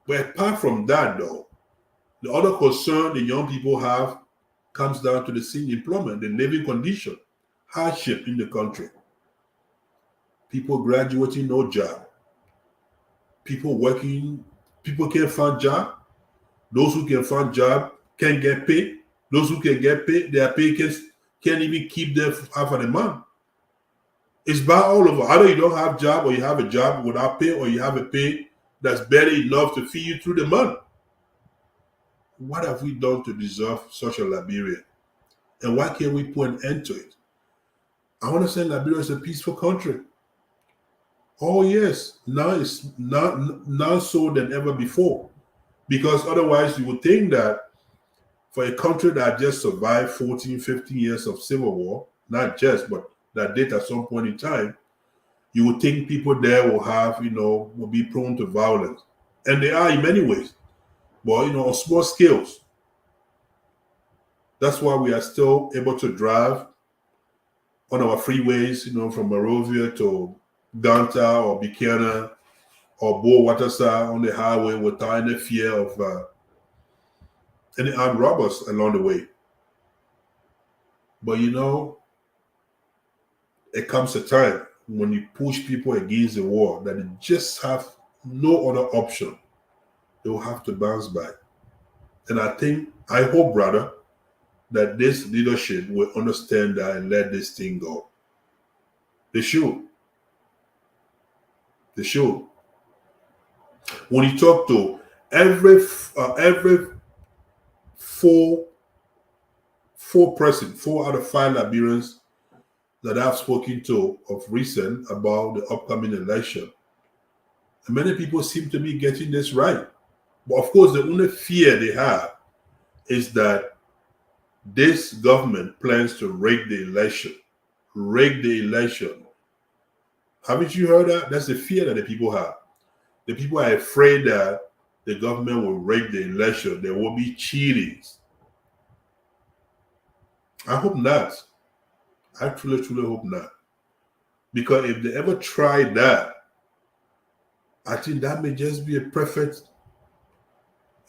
But apart from that, though, the other concern the young people have comes down to the same employment, the living condition, hardship in the country. People graduating, no job. People working, people can't find job. Those who can find job can't get paid. Those who can get paid, their pay can't even keep them half of the month. It's bad all over. Either you don't have a job, or you have a job without pay, or you have a pay that's barely enough to feed you through the month. What have we done to deserve such a Liberia? And why can't we put an end to it? I want to say Liberia is a peaceful country. Oh yes, now it's not so than ever before. Because otherwise you would think that for a country that just survived 14, 15 years of civil war, not just, but that did at some point in time, you would think people there will have, will be prone to violence. And they are in many ways. But, on small scales. That's why we are still able to drive on our freeways, from Monrovia to Ganta or Buchanan or Boakai on the highway without any fear of any armed robbers along the way. But, it comes a time when you push people against the wall that they just have no other option. They will have to bounce back. And I hope, brother, that this leadership will understand that and let this thing go. They should. They should. When you talk to every four out of 5 Liberians that I've spoken to of recent about the upcoming election, and many people seem to be getting this right. But of course, the only fear they have is that this government plans to rig the election. Rig the election. Haven't you heard that? That's the fear that the people have. The people are afraid that the government will rig the election. There will be cheatings. I hope not. I truly, truly hope not. Because if they ever try that, I think that may just be a perfect,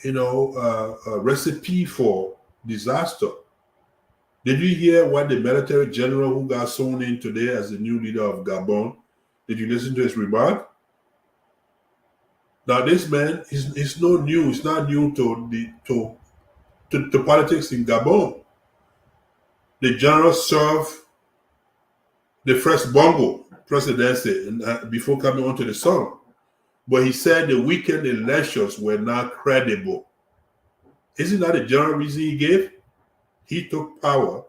a recipe for disaster. Did you hear what the military general who got sworn in today as the new leader of Gabon, did you listen to his remark? Now this man is not new. It's not new to politics in Gabon. The general served the first Bongo presidency before coming onto the sun. But he said the weekend elections were not credible. Isn't that the general reason he gave? He took power.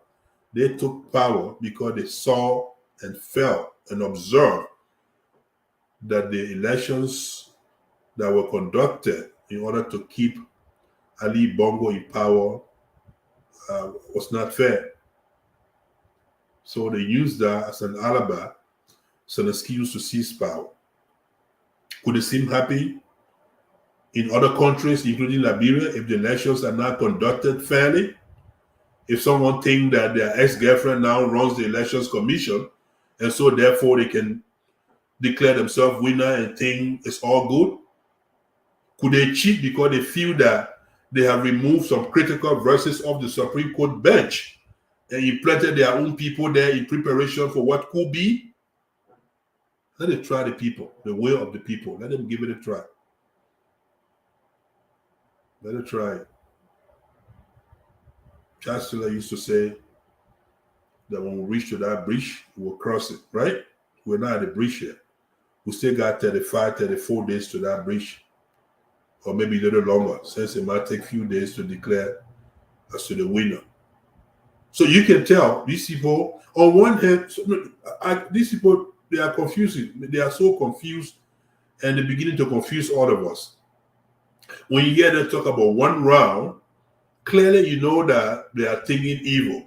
They took power because they saw and felt and observed that the elections that were conducted in order to keep Ali Bongo in power was not fair. So they used that as an alibi, as an excuse to seize power. Could it seem happy in other countries, including Liberia, if the elections are not conducted fairly? If someone thinks that their ex-girlfriend now runs the elections commission, and so therefore they can declare themselves winner and think it's all good? Could they cheat because they feel that They have removed some critical verses of the Supreme Court bench and implanted their own people there in preparation for what could be. Let it try the people, the will of the people. Let them give it a try. Let it try it. Chancellor used to say that when we reach to that bridge, we'll cross it, right? We're not at the bridge yet. We still got 35, 34 days to that bridge, or maybe a little longer, since it might take a few days to declare as to the winner. So you can tell these people, on one hand, these people, they are confusing. They are so confused, and they're beginning to confuse all of us. When you hear them talk about one round, clearly you know that they are thinking evil.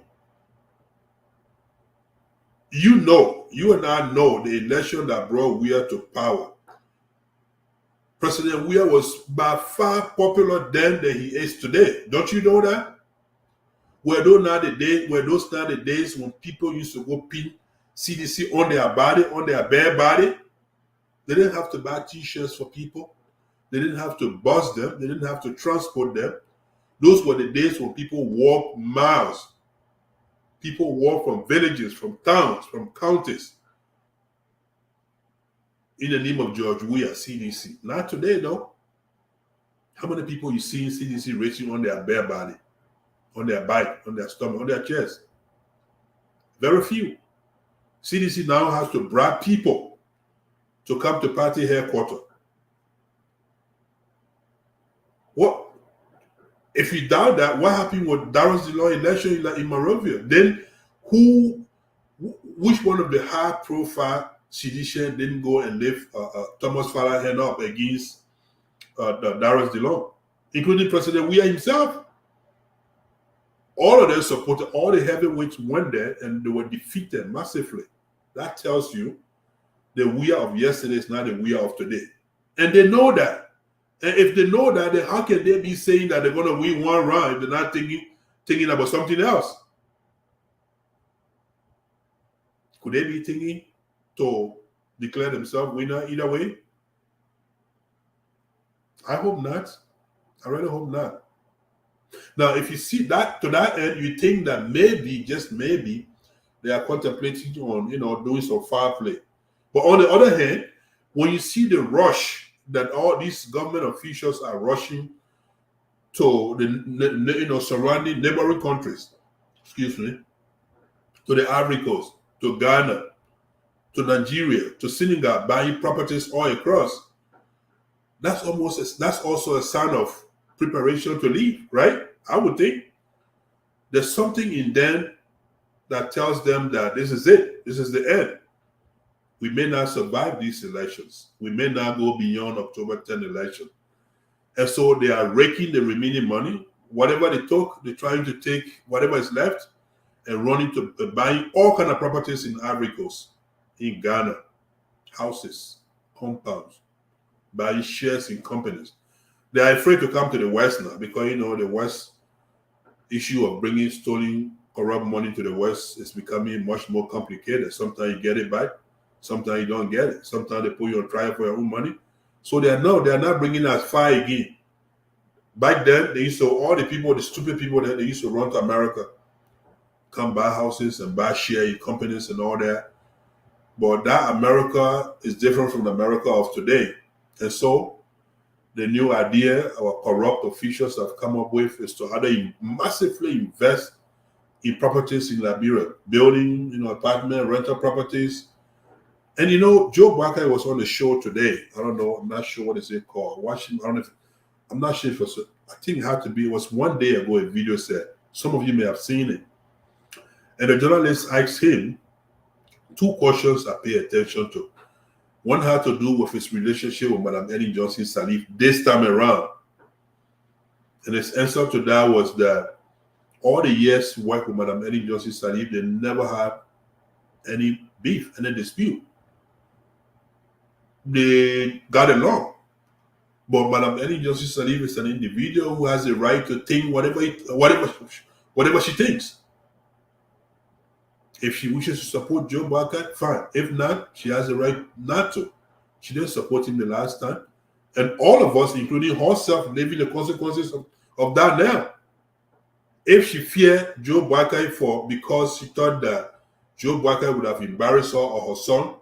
You know, you and I know the election that brought Weah to power. President Weah was by far popular then than he is today. Don't you know that? Were those not the days when people used to go pin CDC on their body, on their bare body? They didn't have to buy t-shirts for people. They didn't have to bus them. They didn't have to transport them. Those were the days when people walked miles. People walked from villages, from towns, from counties in the name of George Weah, CDC. Not today, though. How many people you see in CDC racing on their bare body, on their bike, on their stomach, on their chest? Very few. CDC now has to bribe people to come to party headquarters. What? If you doubt that, what happened with Darren's Delon election in Monrovia? Then which one of the high-profile seditionists didn't go and lift Thomas Fowler hand up against Darren's Delon, including President Weah himself? All of them supported, all the heavyweights went there and they were defeated massively. That tells you the Weah of yesterday is not the Weah of today. And they know that. And if they know that, then how can they be saying that they're going to win one round if they're not thinking about something else? Could they be thinking to declare themselves winner either way? I hope not. I really hope not. Now, if you see that to that end, you think that maybe, just maybe, they are contemplating on, doing some foul play. But on the other hand, when you see the rush that all these government officials are rushing to the surrounding neighboring countries, to the Ivory Coast, to Ghana, to Nigeria, to Senegal, buying properties all across, that's also a sign of preparation to leave, right? I would think there's something in them that tells them that this is it, this is the end. We may not survive these elections. We may not go beyond October 10 election. And so they are raking the remaining money. Whatever they took, they're trying to take whatever is left and running to buying all kind of properties in Ivory Coast, in Ghana, houses, compounds, buying shares in companies. They are afraid to come to the West now because, the West issue of bringing stolen, corrupt money to the West is becoming much more complicated. Sometimes you get it back. Sometimes you don't get it. Sometimes they put you on trial for your own money. So they are not bringing us far again. Back then, they used to, all the people, the stupid people that they used to run to America, come buy houses and buy share in companies and all that. But that America is different from the America of today. And so the new idea our corrupt officials have come up with is to either massively invest in properties in Liberia, building, apartment, rental properties. And Joe Boakai was on the show today. I don't know. I'm not sure what is it called. Watching. I'm not sure if it was. I think it had to be. It was one day ago. A video said. Some of you may have seen it. And the journalist asked him two questions I pay attention to. One had to do with his relationship with Madam Ellen Johnson Sirleaf this time around. And his answer to that was that all the years he worked with Madam Ellen Johnson Sirleaf, they never had any beef, any dispute. They got along. But Madam Ellen Johnson Sirleaf is an individual who has the right to think whatever she thinks. If she wishes to support Joe Boakai, fine. If not, she has the right not to. She didn't support him the last time. And all of us, including herself, living the consequences of of that now. If she feared Joe Boakai because she thought that Joe Boakai would have embarrassed her or her son,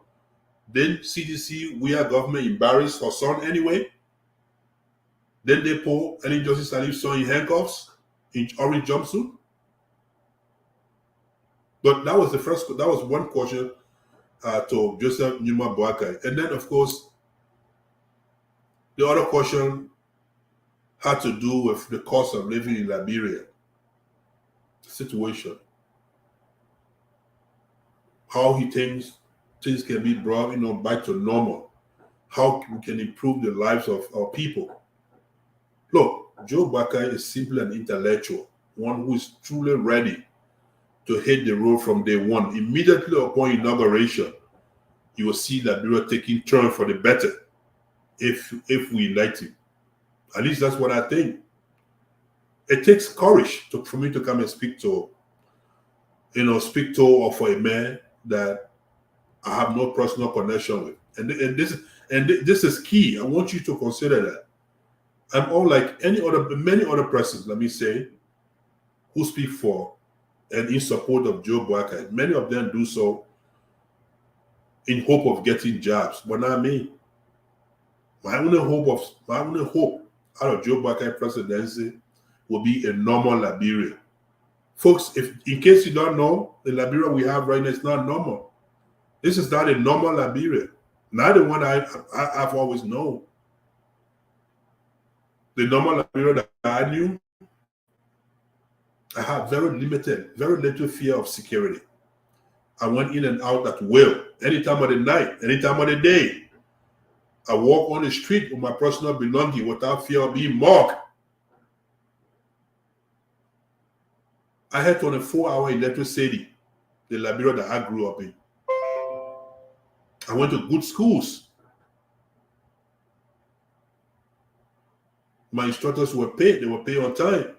then CDC, we are government, embarrassed her son anyway. Then they pull Ellen Johnson Sirleaf's son in handcuffs, in orange jumpsuit. But that was one caution to Joseph Numa Boakai. And then, of course, the other caution had to do with the cost of living in Liberia. The situation. How he thinks things can be brought, back to normal. How we can improve the lives of our people. Look, Joe Boakai is simply an intellectual, one who is truly ready to hit the road from day one. Immediately upon inauguration, you will see Liberia taking turn for the better if we elect him. At least that's what I think. It takes courage for me to come and speak to or for a man that I have no personal connection with. And this is key. I want you to consider that. I'm unlike many other persons, let me say, who speak for and in support of Joe Boakai. Many of them do so in hope of getting jobs, but not me. My only hope out of Joe Boakai presidency will be a normal Liberia. Folks, in case you don't know, the Liberia we have right now is not normal. This is not a normal Liberia. Not the one I've always known. The normal Liberia that I knew, I had very little fear of security. I went in and out at will, any time of the night, any time of the day. I walk on the street with my personal belongings without fear of being mocked. I had 24-hour electricity, the Liberia that I grew up in. I went to good schools. My instructors were paid. They were paid on time.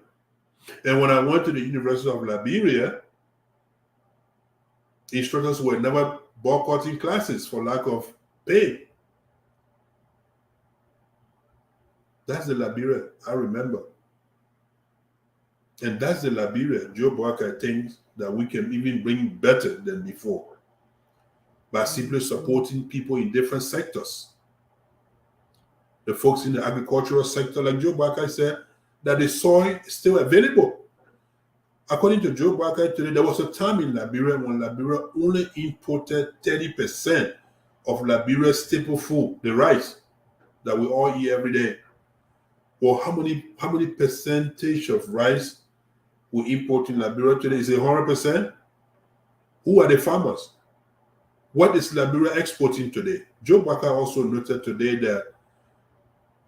And when I went to the University of Liberia, instructors were never boycotting classes for lack of pay. That's the Liberia I remember. And that's the Liberia Joe Boakai thinks that we can even bring better than before by simply supporting people in different sectors. The folks in the agricultural sector, like Joe Boakai said, that the soil is still available. According to Joe Boakai today, there was a time in Liberia when Liberia only imported 30% of Liberia's staple food, the rice that we all eat every day. Well, how many percentage of rice we import in Liberia today? Is it 100%? Who are the farmers? What is Liberia exporting today? Joe Boakai also noted today that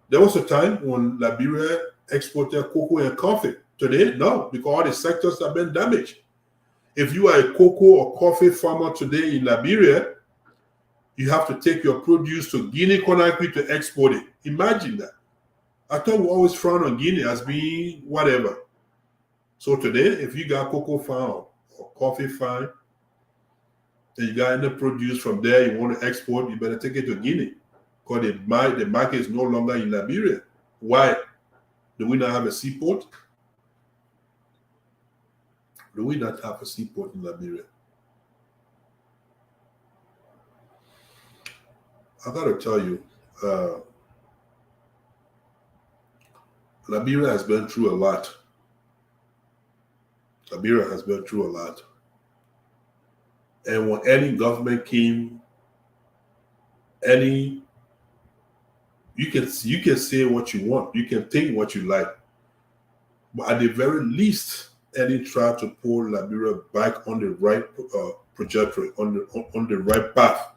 there was a time when Liberia exported cocoa and coffee. Today, no, because all the sectors have been damaged. If you are a cocoa or coffee farmer today in Liberia, you have to take your produce to Guinea-Conakry to export it. Imagine that. I thought we always frown on Guinea as being whatever. So today, if you got cocoa farm or coffee farm, and you got any produce from there you want to export, you better take it to Guinea. Because the market is no longer in Liberia. Why? Do we not have a seaport? Do we not have a seaport in Liberia? I got to tell you, Liberia has been through a lot. Liberia has been through a lot. And when any government came, you can say what you want, you can think what you like, but at the very least, any try to pull Liberia back on the right trajectory, on the right path.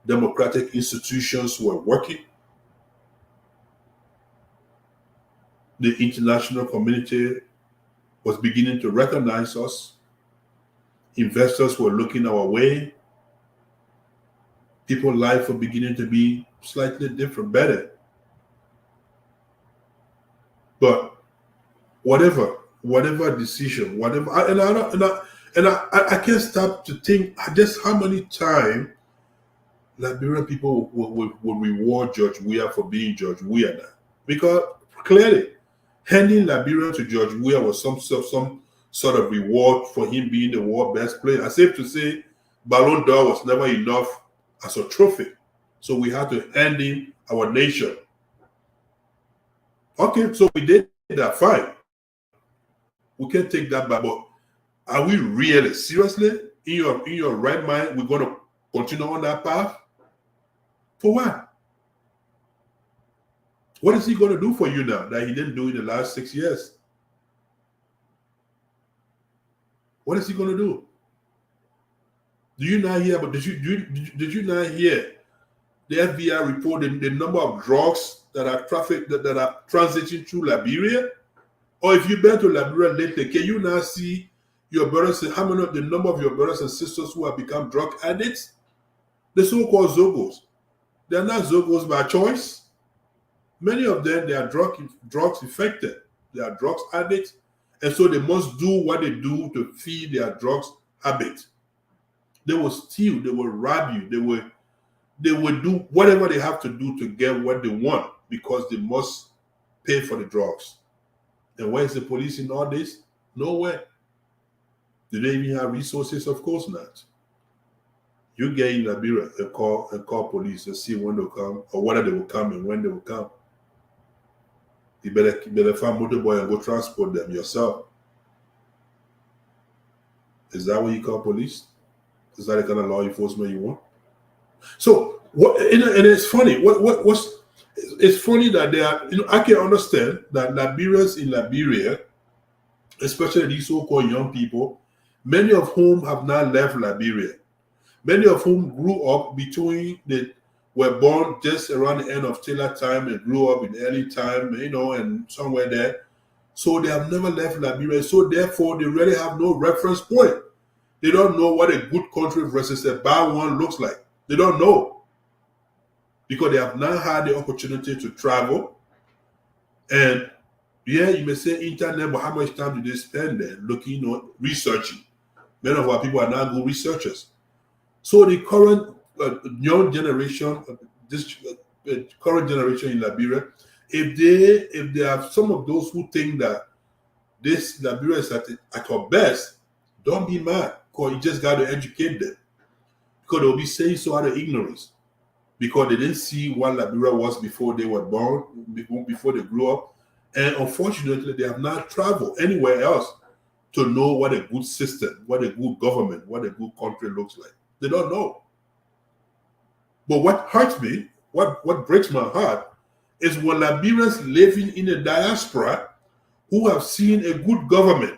Democratic institutions were working. The international community was beginning to recognize us. Investors were looking our way. People's life were beginning to be slightly different, better. But whatever decision, I can't stop to think just how many times Liberian people will reward George Weah for being George Weah now. Because clearly, handing Liberia to George Weah was some sort of reward for him being the world best player. I safe to say, Ballon d'Or was never enough as a trophy. So we had to hand in our nation. Okay, so we did that, fine. We can take that back, but are we really, seriously, in your right mind, we're going to continue on that path? For what? What is he going to do for you now that he didn't do in the last 6 years? What is he going to do? Do you not hear? But did you not hear the FBI reported the number of drugs that are trafficked that are transiting through Liberia? Or if you've been to Liberia lately, can you now see your brothers? How many of the number of your brothers and sisters who have become drug addicts? The so-called Zogos. They are not Zogos by choice. Many of them, they are drugs affected. They are drugs addicts. And so they must do what they do to feed their drugs habit. They will steal, they will rob you, they will do whatever they have to do to get what they want because they must pay for the drugs. And where is the police in all this? Nowhere. Do they even have resources? Of course not. You get in Liberia and call police and see when they'll come or whether they will come and when they will come. You better find motorboy and go transport them yourself. Is that what you call police? Is that the kind of law enforcement you want? So what? And it's funny. It's funny that they are. I can understand that Liberians in Liberia, especially these so-called young people, many of whom have not left Liberia, many of whom grew up were born just around the end of Taylor time and grew up in early time, and somewhere there. So they have never left Liberia. So therefore, they really have no reference point. They don't know what a good country versus a bad one looks like. They don't know. Because they have not had the opportunity to travel. And yeah, you may say internet, but how much time do they spend there looking, researching? Many of our people are not good researchers. So the current young generation, this current generation in Liberia, if they have some of those who think that this Liberia is at our best, don't be mad, because you just got to educate them. Because they'll be saying so out of ignorance. Because they didn't see what Liberia was before they were born, before they grew up. And unfortunately, they have not traveled anywhere else to know what a good system, what a good government, what a good country looks like. They don't know. But what hurts me, what breaks my heart, is when Liberians living in a diaspora who have seen a good government,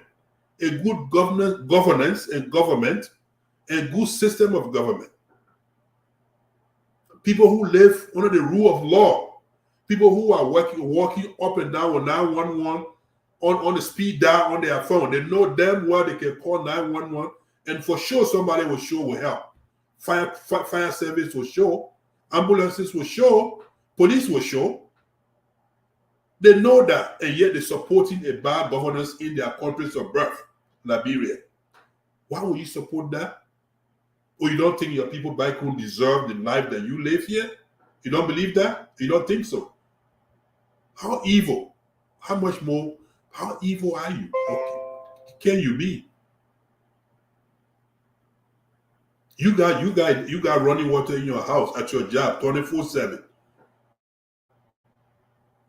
a good governance and government, and good system of government. People who live under the rule of law, people who are walking up and down with 911 on the speed dial on their phone. They know damn well they can call 911, and for sure somebody will help. Fire service will show, ambulances will show, police will show. They know that, and yet they're supporting a bad governance in their countries of birth, Liberia. Why would you support that? Or you don't think your people back home deserve the life that you live here? You don't believe that? You don't think so? How evil? How evil are you? Okay. Can you be? You got running water in your house, at your job, 24/7.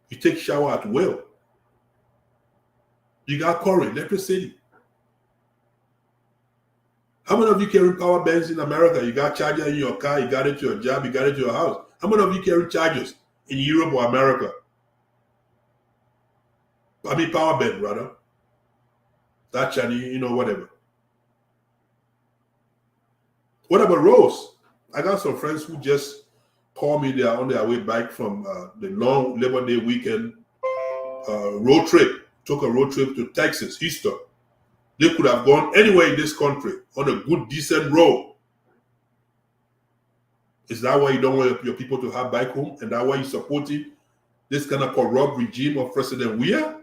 You take shower at will. You got current, electricity. How many of you carry power banks in America? You got charger in your car, you got it to your job, you got it to your house. How many of you carry chargers in Europe or America? I mean power bank, rather. That Chinese, whatever. What about roads? I got some friends who just called me. They are on their way back from the long Labor Day weekend road trip. Took a road trip to Texas, Houston. They could have gone anywhere in this country on a good, decent road. Is that why you don't want your people to have back home? And that's why you're supporting this kind of corrupt regime of President Weah?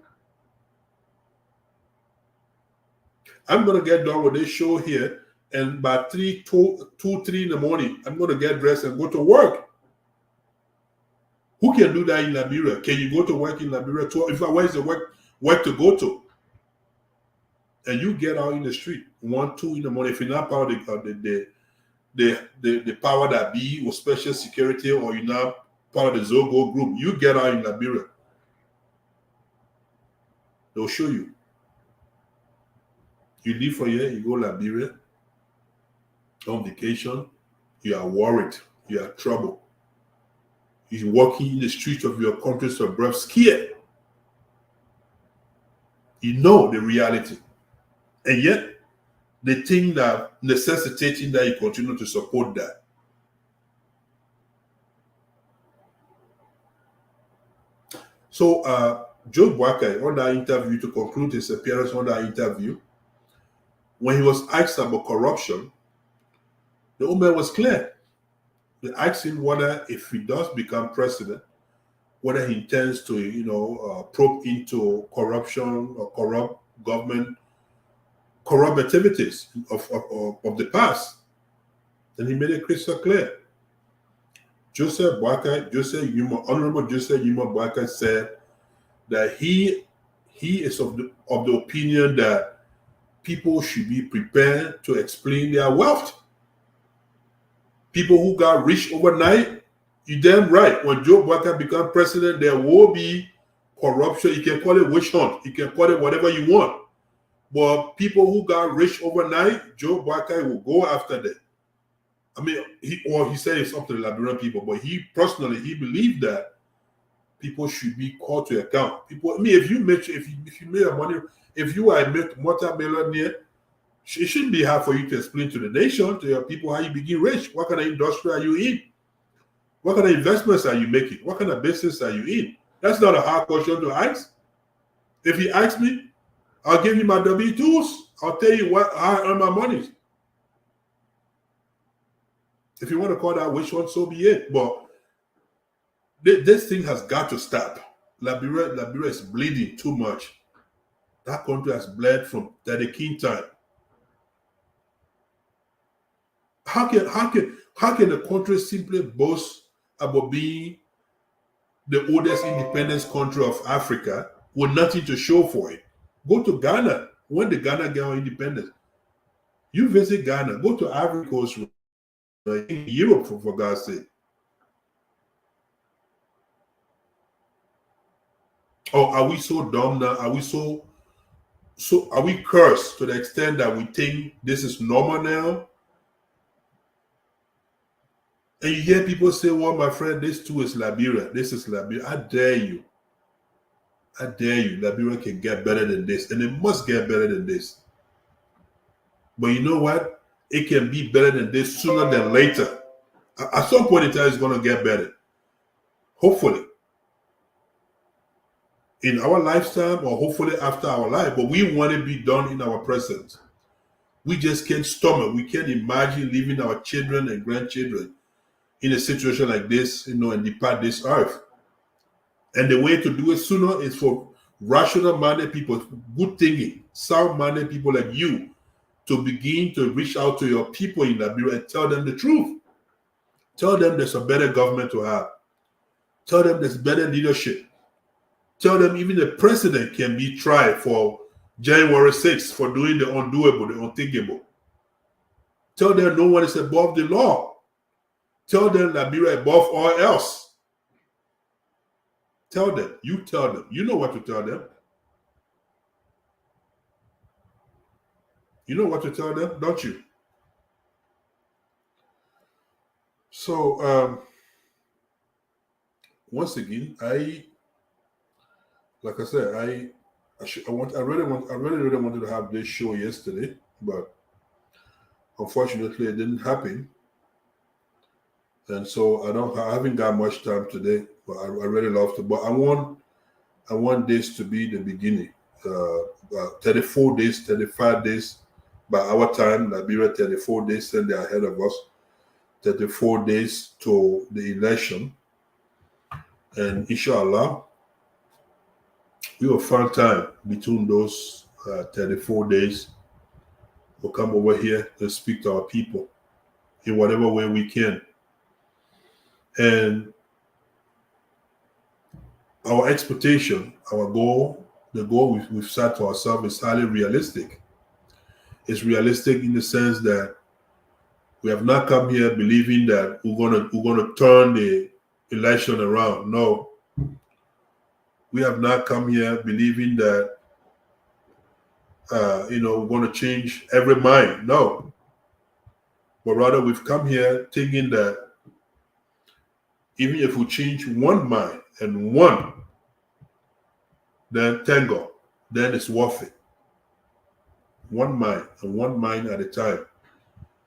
I'm going to get done with this show here. And by 3 in the morning, I'm going to get dressed and go to work. Who can do that in Liberia? Can you go to work in Liberia? Where is the where to go to. And you get out in the street, 1, 2 in the morning. If you're not part of the power that be or special security, or you're not part of the Zogo group, you get out in Liberia. They'll show you. You leave from here, you go to Liberia, on vacation, you are worried, you are trouble. You're walking in the streets of your countries of birth scared. You know the reality. And yet, the thing that necessitating that you continue to support that. So, Joe Boakai, on that interview, to conclude his appearance on that interview, when he was asked about corruption, the old man was clear. They asked him whether, if he does become president, whether he intends to, probe into corruption or corrupt government, corrupt activities of the past. And he made it crystal clear. Honorable Joseph Yuma Boakai said that he is of the opinion that people should be prepared to explain their wealth. People who got rich overnight, you're damn right. When Joe Boakai becomes president, there will be corruption. You can call it witch hunt. You can call it whatever you want. But people who got rich overnight, Joe Boakai will go after them. I mean, he said it's up to the Liberian people, but he believed that people should be called to account. People, I mean, if you made money, if you are a multi-millionaire, it shouldn't be hard for you to explain to the nation, to your people, how you begin rich. What kind of industry are you in? What kind of investments are you making? What kind of business are you in? That's not a hard question to ask. If you ask me, I'll give you my W-2s. I'll tell you how I earn my money. If you want to call that which one, so be it. But this thing has got to stop. Liberia is bleeding too much. That country has bled from the king time. How can the country simply boast about being the oldest independence country of Africa with nothing to show for it? Go to Ghana. When did Ghana get our independence? You visit Ghana. Go to Ivory Coast, in Europe, for God's sake. Or are we so dumb now? Are we are we cursed to the extent that we think this is normal now? And you hear people say, well, my friend, this too is Liberia. This is Liberia. I dare you. Liberia can get better than this. And it must get better than this. But you know what? It can be better than this sooner than later. At some point in time, it's going to get better. Hopefully. In our lifetime, or hopefully after our life. But we want it to be done in our present. We just can't stomach. We can't imagine leaving our children and grandchildren in a situation like this, and depart this earth. And the way to do it sooner is for rational-minded people, good thinking, sound-minded people like you, to begin to reach out to your people in Liberia and tell them the truth. Tell them there's a better government to have. Tell them there's better leadership. Tell them even the president can be tried for January 6th for doing the undoable, the unthinkable. Tell them no one is above the law. Tell them Liberia above all else. Tell them. You tell them. You know what to tell them. You know what to tell them, don't you? So, once again, like I said, I really wanted to have this show yesterday, but unfortunately, it didn't happen. And so I haven't got much time today, but I really love to. But I want this to be the beginning. 34 days, 35 days by our time. Liberia, 34 days, and they're ahead of us. 34 days to the election. And inshallah, we will find time between those 34 days. We'll come over here to speak to our people in whatever way we can. And our expectation, our goal, the goal we've set for ourselves is highly realistic. It's realistic in the sense that we have not come here believing that we're gonna turn the election around. No, we have not come here believing that we're going to change every mind. No, but rather we've come here thinking that even if we change one mind and one, then thank God, then it's worth it. One mind and one mind at a time.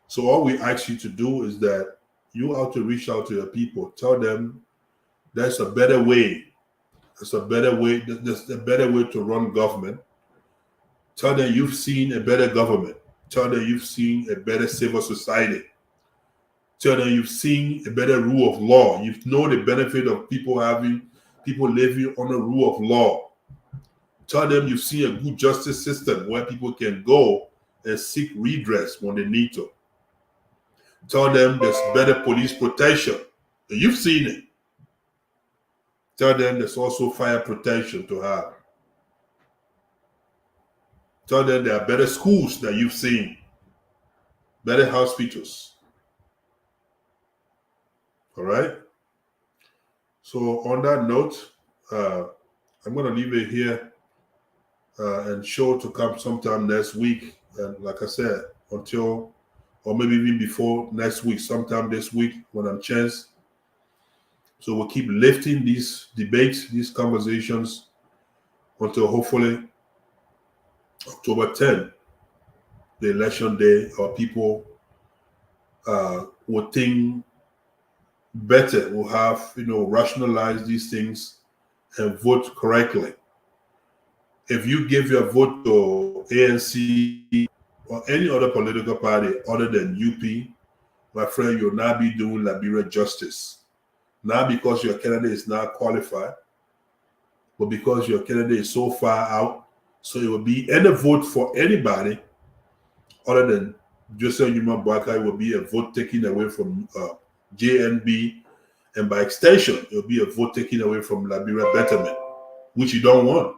So all we ask you to do is that you have to reach out to your people, tell them there's a better way. There's a better way. There's a better way to run government. Tell them you've seen a better government. Tell them you've seen a better civil society. Tell them you've seen a better rule of law. You know the benefit of people living on a rule of law. Tell them you've seen a good justice system where people can go and seek redress when they need to. Tell them there's better police protection. You've seen it. Tell them there's also fire protection to have. Tell them there are better schools that you've seen, better hospitals. All right? So on that note, I'm going to leave it here and show to come sometime next week. And like I said, until, or maybe even before next week, sometime this week when I'm chance. So we'll keep lifting these debates, these conversations until hopefully October 10, the election day, our people will think better, will have, rationalize these things and vote correctly. If you give your vote to ANC or any other political party other than UP, my friend, you'll not be doing Liberia justice. Not because your candidate is not qualified, but because your candidate is so far out. So it will be any vote for anybody other than Joseph Numa Boakai will be a vote taken away from JNB, and by extension, it will be a vote taken away from Liberia betterment, which you don't want.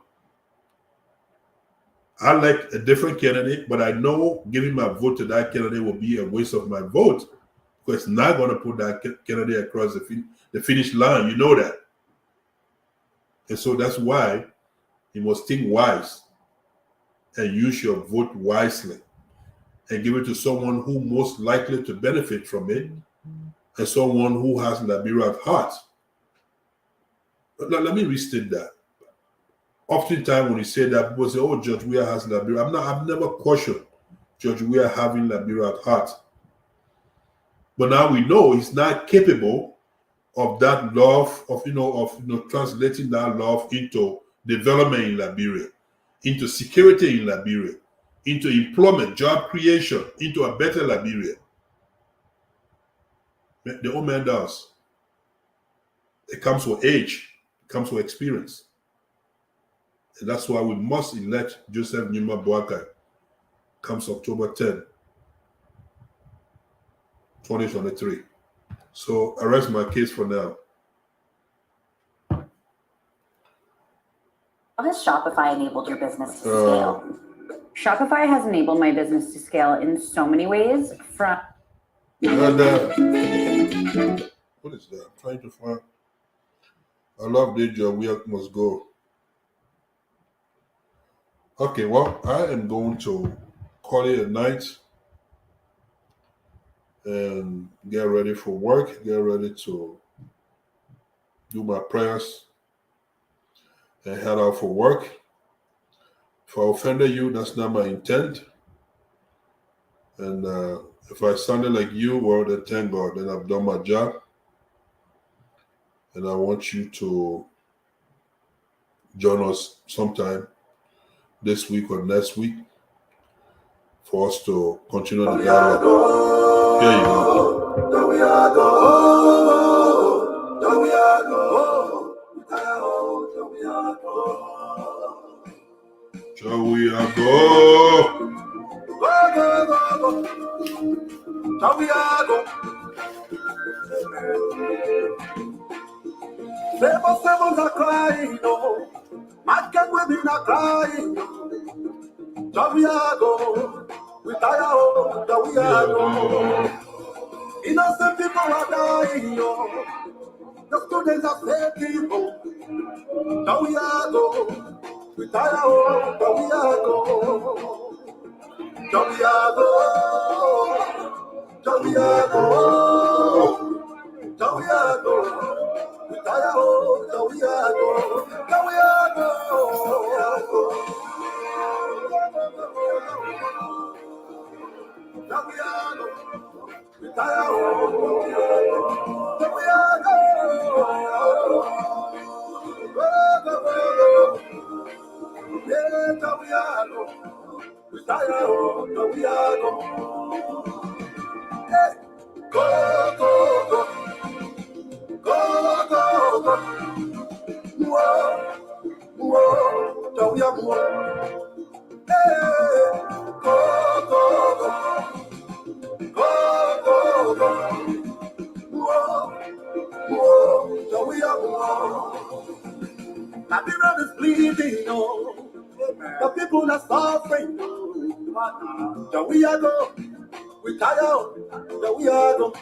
I like a different candidate, but I know giving my vote to that candidate will be a waste of my vote because it's not going to put that candidate across the finish line. You know that. And so that's why you must think wise and use your vote wisely and give it to someone who most likely to benefit from it and someone who has Liberia at heart. But let me restate that. Oftentimes when you say that, people say, oh, George Weah has Liberia. I've never questioned George Weah having Liberia at heart. But now we know he's not capable of that love, of translating that love into development in Liberia, into security in Liberia, into employment, job creation, into a better Liberia. The old man does. It comes with age, it comes with experience. And that's why we must elect Joseph Numa Boakai comes October 10, 2023. So I rest my case for now. How has Shopify enabled your business to scale? Shopify has enabled my business to scale in so many ways. What is that? I'm trying to find. I love this job. We must go. Okay, well, I am going to call it a night and get ready for work, get ready to do my prayers and head out for work. If I offended you, that's not my intent. And if I sounded like you, well, then thank God, then I've done my job. And I want you to join us sometime this week or next week for us to continue the dialogue. Here you go. We are go. Young women are crying. Down we are go. We tire out. Down we are go. Innocent people are dying. The students are fake people. Down we are go. We tire out. Down we are go. Down we are go. Down we are go. Down we are go. We tire out. Down we are go. Down we are go. Down we are go. We tire out. Down we are go. Yeah, down we are go. We tire out. Down we are go. Hey, go, go, go. Go, go, go. Whoa, whoa, down we are go. Hey, go, go, go. Go, go, go. Whoa, whoa, down we are go. Liberia is bleeding, the people are suffering. Down we are go. We tired, down we are go.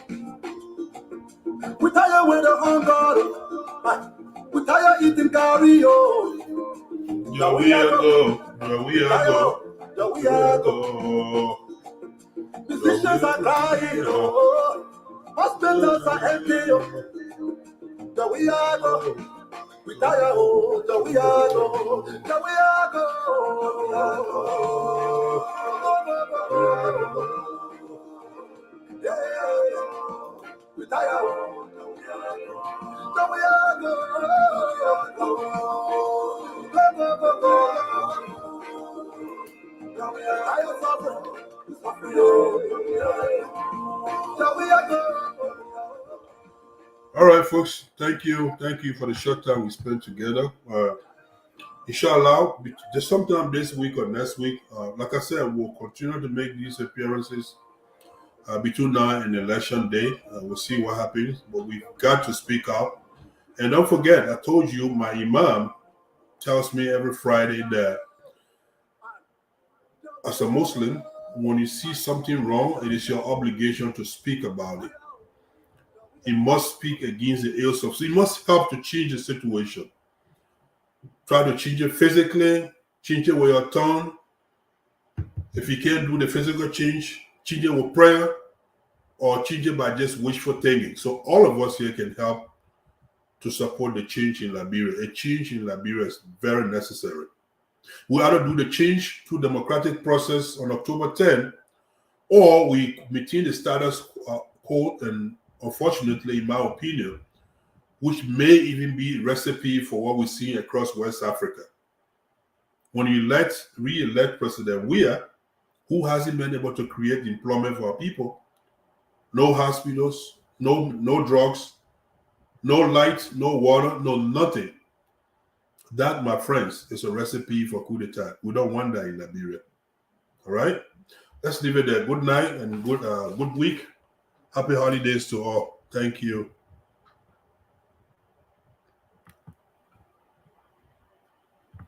We tired with the hunger. We tired eating curry, Down we are go. Down we are go. Down we are go. Musicians are crying, hospitals are empty, down we are go. We tired, down we are go. Down we are go. Yeah, we tired, down we are go. Down we are tired, All right, folks. Thank you. Thank you for the short time we spent together. Inshallah, just sometime this week or next week, like I said, we'll continue to make these appearances between now and election day. We'll see what happens, but we've got to speak out. And don't forget, I told you, my imam tells me every Friday that as a Muslim, when you see something wrong, it is your obligation to speak about it. You must speak against the ills of, so you must help to change the situation. Try to change it physically, change it with your tongue. If you can't do the physical change it with prayer, or change it by just wishful thinking. So all of us here can help to support the change in Liberia. A change in Liberia is very necessary. We either do the change through democratic process on October 10, or we maintain the status quo, and unfortunately, in my opinion, which may even be a recipe for what we see across West Africa. When you re-elect President Weah, who hasn't been able to create employment for our people, no hospitals, no drugs, no light, no water, no nothing. That, my friends, is a recipe for coup d'etat. We don't want that in Liberia. All right? Let's leave it there. Good night and good week. Happy holidays to all. Thank you.